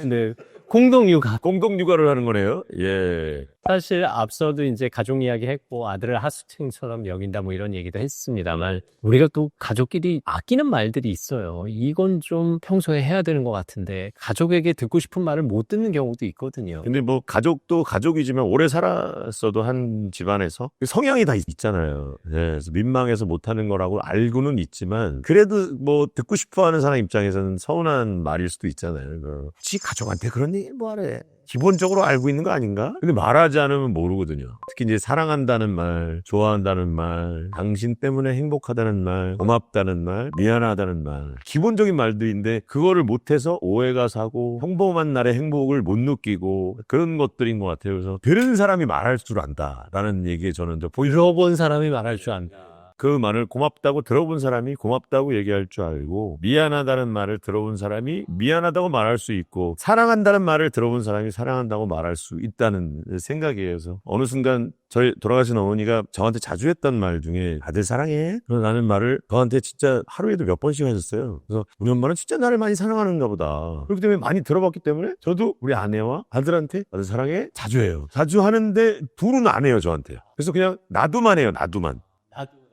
네. 공동육아. 공동육아를 하는 거네요. 예. 사실 앞서도 이제 가족 이야기 했고 아들을 하숙생처럼 여긴다 뭐 이런 얘기도 했습니다만, 우리가 또 가족끼리 아끼는 말들이 있어요. 이건 좀 평소에 해야 되는 것 같은데 가족에게 듣고 싶은 말을 못 듣는 경우도 있거든요. 근데 뭐 가족도 가족이지만 오래 살았어도 한 집안에서 성향이 다 있잖아요. 예, 그래서 민망해서 못하는 거라고 알고는 있지만, 그래도 뭐 듣고 싶어하는 사람 입장에서는 서운한 말일 수도 있잖아요. 지 가족한테 그런 얘기 뭐 하래. 기본적으로 알고 있는 거 아닌가? 근데 말하지 않으면 모르거든요. 특히 이제 사랑한다는 말, 좋아한다는 말, 당신 때문에 행복하다는 말, 고맙다는 말, 미안하다는 말, 기본적인 말들인데 그거를 못해서 오해가 사고 평범한 날의 행복을 못 느끼고 그런 것들인 것 같아요. 그래서 들은 사람이 말할 줄 안다라는 얘기에 저는 들어본 사람이 말할 줄 안다. 그 말을 고맙다고 들어본 사람이 고맙다고 얘기할 줄 알고, 미안하다는 말을 들어본 사람이 미안하다고 말할 수 있고, 사랑한다는 말을 들어본 사람이 사랑한다고 말할 수 있다는 생각이에요. 그래서 어느 순간 저희 돌아가신 어머니가 저한테 자주 했던 말 중에 아들 사랑해? 라는 말을 저한테 진짜 하루에도 몇 번씩 하셨어요. 그래서 우리 엄마는 진짜 나를 많이 사랑하는가 보다. 그렇기 때문에 많이 들어봤기 때문에 저도 우리 아내와 아들한테 아들 사랑해? 자주 해요. 자주 하는데 둘은 안 해요, 저한테. 그래서 그냥 나도만 해요, 나도만.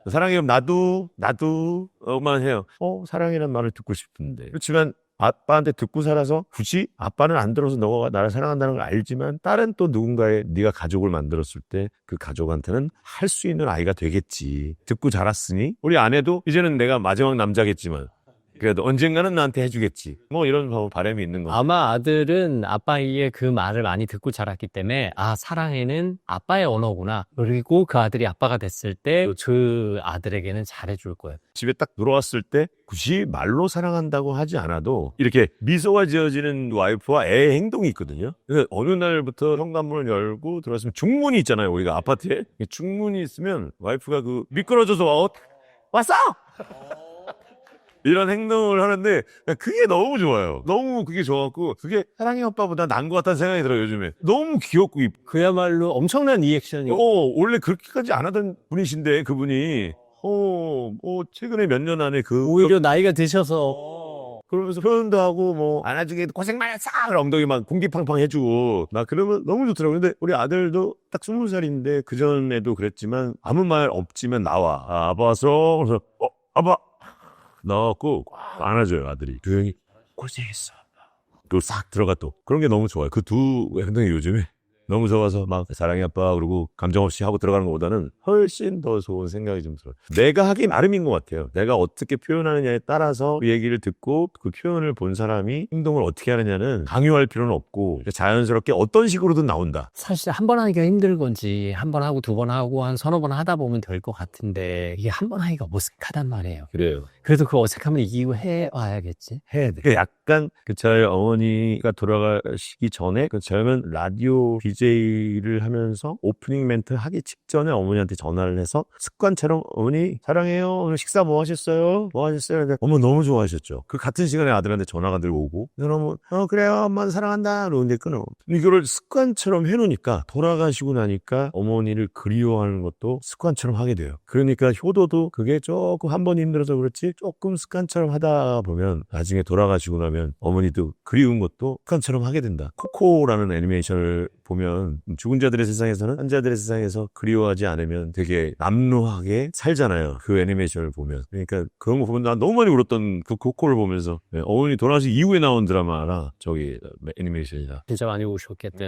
사랑해, 나도만 해요. 사랑이라는 말을 듣고 싶은데. 그렇지만 아빠한테 듣고 살아서 굳이 아빠는 안 들어서 너가 나를 사랑한다는 걸 알지만 다른 또 누군가의 네가 가족을 만들었을 때 그 가족한테는 할 수 있는 아이가 되겠지. 듣고 자랐으니 우리 아내도 이제는 내가 마지막 남자겠지만 그래도 언젠가는 나한테 해주겠지. 뭐 이런 바람이 있는 거죠. 아마 아들은 아빠의 그 말을 많이 듣고 자랐기 때문에 사랑해는 아빠의 언어구나. 그리고 그 아들이 아빠가 됐을 때 그 아들에게는 잘해줄 거예요. 집에 딱 들어왔을 때 굳이 말로 사랑한다고 하지 않아도 이렇게 미소가 지어지는 와이프와 애의 행동이 있거든요. 그래서 어느 날부터 현관문을 열고 들어왔으면 중문이 있잖아요. 우리가 아파트에 중문이 있으면 와이프가 미끄러져서 왔어! 이런 행동을 하는데 그게 너무 좋아요. 너무 그게 좋았고 그게 사랑의 오빠보다 나은 것 같다는 생각이 들어요. 요즘에 너무 귀엽고 그야말로 엄청난 리액션이고 원래 그렇게까지 안 하던 분이신데 그분이 최근에 몇 년 안에 오히려 나이가 드셔서 그러면서 표현도 하고 안아주게 고생 많았어! 엉덩이 막 공기팡팡 해주고 나 그러면 너무 좋더라고요. 근데 우리 아들도 딱 20살인데 그전에도 그랬지만 아무 말 없지만 나와. 아빠 왔어. 그래서 아빠 나왔고 안아줘요. 아들이 조용히 고생했어. 그리고 싹 들어가 또 그런 게 너무 좋아요. 그 두 행동이 요즘에 너무 좋아서 막 사랑해 아빠 그러고 감정 없이 하고 들어가는 것보다는 훨씬 더 좋은 생각이 좀 들어요. 내가 하기 나름인 것 같아요. 내가 어떻게 표현하느냐에 따라서 그 얘기를 듣고 그 표현을 본 사람이 행동을 어떻게 하느냐는 강요할 필요는 없고 자연스럽게 어떤 식으로든 나온다. 사실 한 번 하기가 힘든 건지 한 번 하고 두 번 하고 한 서너 번 하다 보면 될 것 같은데 이게 한 번 하기가 어색하단 말이에요. 그래요. 그래도 그 어색함을 이기고 해와야겠지. 해야 돼. 약간 저희 어머니가 돌아가시기 전에 저희는 라디오 DJ를 하면서 오프닝 멘트 하기 직전에 어머니한테 전화를 해서 습관처럼 어머니 사랑해요. 오늘 식사 뭐 하셨어요? 뭐 하셨어요? 근데 어머 너무 좋아하셨죠. 그 같은 시간에 아들한테 전화가 들어오고 그러면 그래요. 엄마 사랑한다. 그러고 이제 끊어. 이거를 습관처럼 해놓으니까 돌아가시고 나니까 어머니를 그리워하는 것도 습관처럼 하게 돼요. 그러니까 효도도 그게 조금 한 번 힘들어서 그렇지 조금 습관처럼 하다 보면 나중에 돌아가시고 나면 어머니도 그리운 것도 습관처럼 하게 된다. 코코라는 애니메이션을 보면 죽은 자들의 세상에서는 환자들의 세상에서 그리워하지 않으면 되게 남루하게 살잖아요. 그 애니메이션을 보면. 그러니까 그런 거 보면 나 너무 많이 울었던 그 코코를 보면서 어머니 돌아가신 이후에 나온 드라마라 애니메이션이다. 진짜 많이 오셨겠다.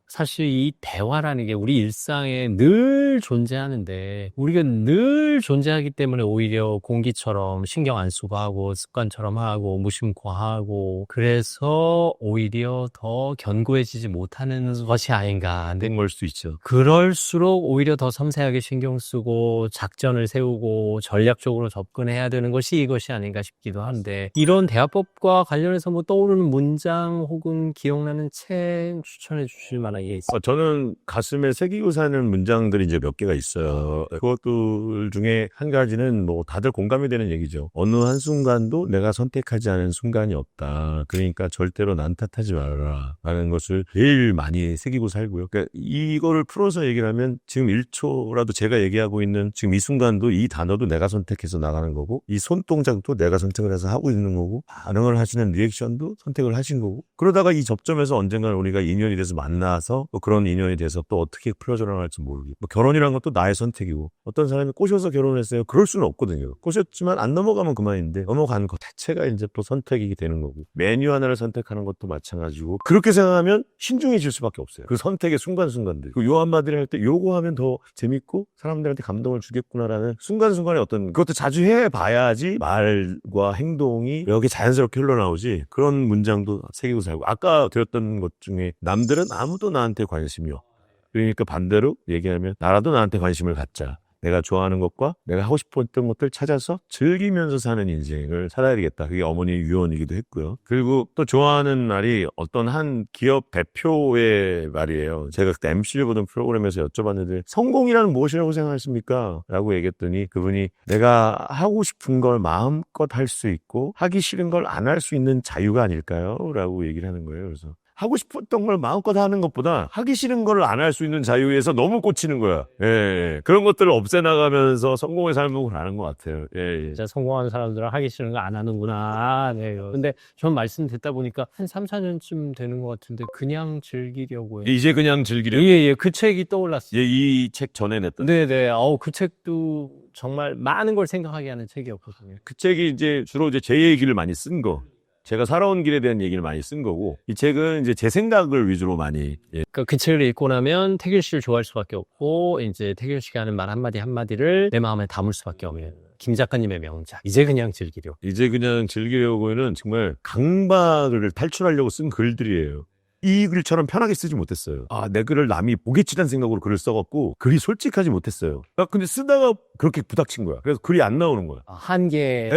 사실 이 대화라는 게 우리 일상에 늘 존재하는데 우리가 늘 존재하기 때문에 오히려 공기처럼 신경 안 쓰고 하고 습관처럼 하고 무심코 하고 그래서 오히려 더 견고해지지 못하는 것이 아닌가. 그런 걸 수도 있죠. 그럴수록 오히려 더 섬세하게 신경 쓰고 작전을 세우고 전략적으로 접근해야 되는 것이 이것이 아닌가 싶기도 한데 이런 대화법과 관련해서 떠오르는 문장 혹은 기억나는 책 추천해 주실 만한 게 있어요? 저는 가슴에 새기고 사는 문장들이 이제 몇 개가 있어요. 그것들 중에 한 가지는 다들 공감이 되는 얘기죠. 어느 한순간도 내가 선택하지 않은 순간이 없다. 그러니까 절대로 난 탓하지 말아라. 라는 것을 제일 많이 새기고 살고요. 그러니까 이거를 풀어서 얘기를 하면 지금 1초라도 제가 얘기하고 있는 지금 이 순간도 이 단어도 내가 선택해서 나가는 거고 이 손동작도 내가 선택을 해서 하고 있는 거고 반응을 하시는 리액션도 선택을 하신 거고 그러다가 이 접점에서 언젠가 우리가 인연이 돼서 만나서 그런 인연이 돼서 또 어떻게 풀어져 나갈지 모르고 결혼이란 것도 나의 선택이고 어떤 사람이 꼬셔서 결혼했어요. 그럴 수는 없거든요. 꼬셨지만 안 넘어가면 그만인데 넘어가는 것 자체가 이제 또 선택이 되는 거고 메뉴 하나를 선택하는 것도 마찬가지고 그렇게 생각하면 신중해질 수밖에 없어요. 그 선택의 순간순간들 요 한마디를 할 때 요거 하면 더 재밌고 사람들한테 감동을 주겠구나라는 순간순간에 그것도 자주 해봐야지 말과 행동이 여기 자연스럽게 흘러나오지 그런 문장도 새기고 살고 아까 드렸던 것 중에 남들은 아무도 나한테 관심이 없어. 그러니까 반대로 얘기하면 나라도 나한테 관심을 갖자. 내가 좋아하는 것과 내가 하고 싶었던 것들 찾아서 즐기면서 사는 인생을 살아야 되겠다. 그게 어머니의 유언이기도 했고요. 그리고 또 좋아하는 말이 어떤 한 기업 대표의 말이에요. 제가 그때 MC를 보던 프로그램에서 여쭤봤는데 성공이란 무엇이라고 생각하십니까? 라고 얘기했더니 그분이 내가 하고 싶은 걸 마음껏 할 수 있고 하기 싫은 걸 안 할 수 있는 자유가 아닐까요? 라고 얘기를 하는 거예요. 그래서 하고 싶었던 걸 마음껏 하는 것보다 하기 싫은 걸 안 할 수 있는 자유에서 너무 꽂히는 거야. 예. 그런 것들을 없애나가면서 성공의 삶을 가는 것 같아요. 예. 진짜 성공하는 사람들은 하기 싫은 거 안 하는구나. 네. 근데 전 말씀 듣다 보니까 한 3, 4년쯤 되는 것 같은데 그냥 즐기려고 해요. 이제 그냥 즐기려. 예, 그 책이 떠올랐어요. 이 책 전에 냈던. 네네. 그 책도 정말 많은 걸 생각하게 하는 책이었거든요. 그 책이 이제 주로 이제 제 얘기를 많이 쓴 거. 제가 살아온 길에 대한 얘기를 많이 쓴 거고, 이 책은 이제 제 생각을 위주로 많이. 예. 그러니까 그 책을 읽고 나면 태균 씨를 좋아할 수밖에 없고, 이제 태균 씨가 하는 말 한마디 한마디를 내 마음에 담을 수밖에 없는 김 작가님의 명작. 이제 그냥 즐기려. 이제 그냥 즐기려고는 정말 강박을 탈출하려고 쓴 글들이에요. 이 글처럼 편하게 쓰지 못했어요. 내 글을 남이 보겠지라는 생각으로 글을 써갖고 글이 솔직하지 못했어요. 근데 쓰다가 그렇게 부닥친 거야. 그래서 글이 안 나오는 거야. 한계.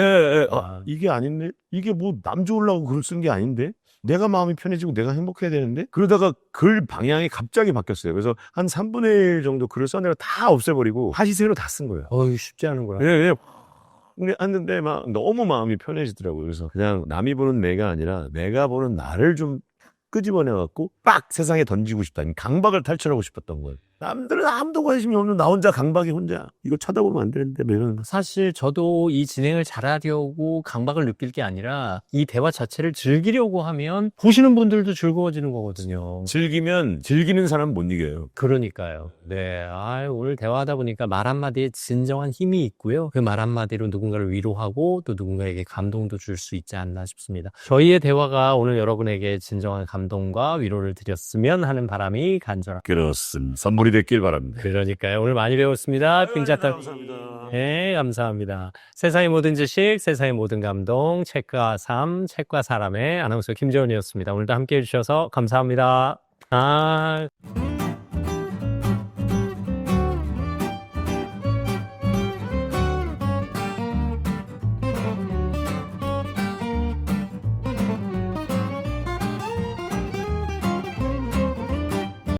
이게 아닌데? 이게 뭐 남 좋으려고 글을 쓴 게 아닌데? 내가 마음이 편해지고 내가 행복해야 되는데? 그러다가 글 방향이 갑자기 바뀌었어요. 그래서 한 3분의 1 정도 글을 써내가 다 없애버리고 하시세로 다 쓴 거예요. 쉽지 않은구나. 예. 근데 했는데 막 너무 마음이 편해지더라고요. 그래서 그냥 남이 보는 내가 아니라 내가 보는 나를 좀 끄집어내갖고 빡 세상에 던지고 싶다. 강박을 탈출하고 싶었던 거예요. 남들은 아무도 관심이 없는 나 혼자 강박이 혼자 이거 쳐다보면 안 되는데 뭐 이런. 사실 저도 이 진행을 잘하려고 강박을 느낄 게 아니라 이 대화 자체를 즐기려고 하면 보시는 분들도 즐거워지는 거거든요. 즐기면 즐기는 사람 못 이겨요. 그러니까요. 네. 오늘 대화하다 보니까 말 한마디에 진정한 힘이 있고요. 그 말 한마디로 누군가를 위로하고 또 누군가에게 감동도 줄 수 있지 않나 싶습니다. 저희의 대화가 오늘 여러분에게 진정한 감동과 위로를 드렸으면 하는 바람이 간절합니다. 그렇습니다. 선물이 됐길 바랍니다. 그러니까요. 오늘 많이 배웠습니다. 빙자타. 감사합니다. 네, 감사합니다. 세상의 모든 지식, 세상의 모든 감동, 책과 삶, 책과 사람의 아나운서 김재원이었습니다. 오늘도 함께 해주셔서 감사합니다.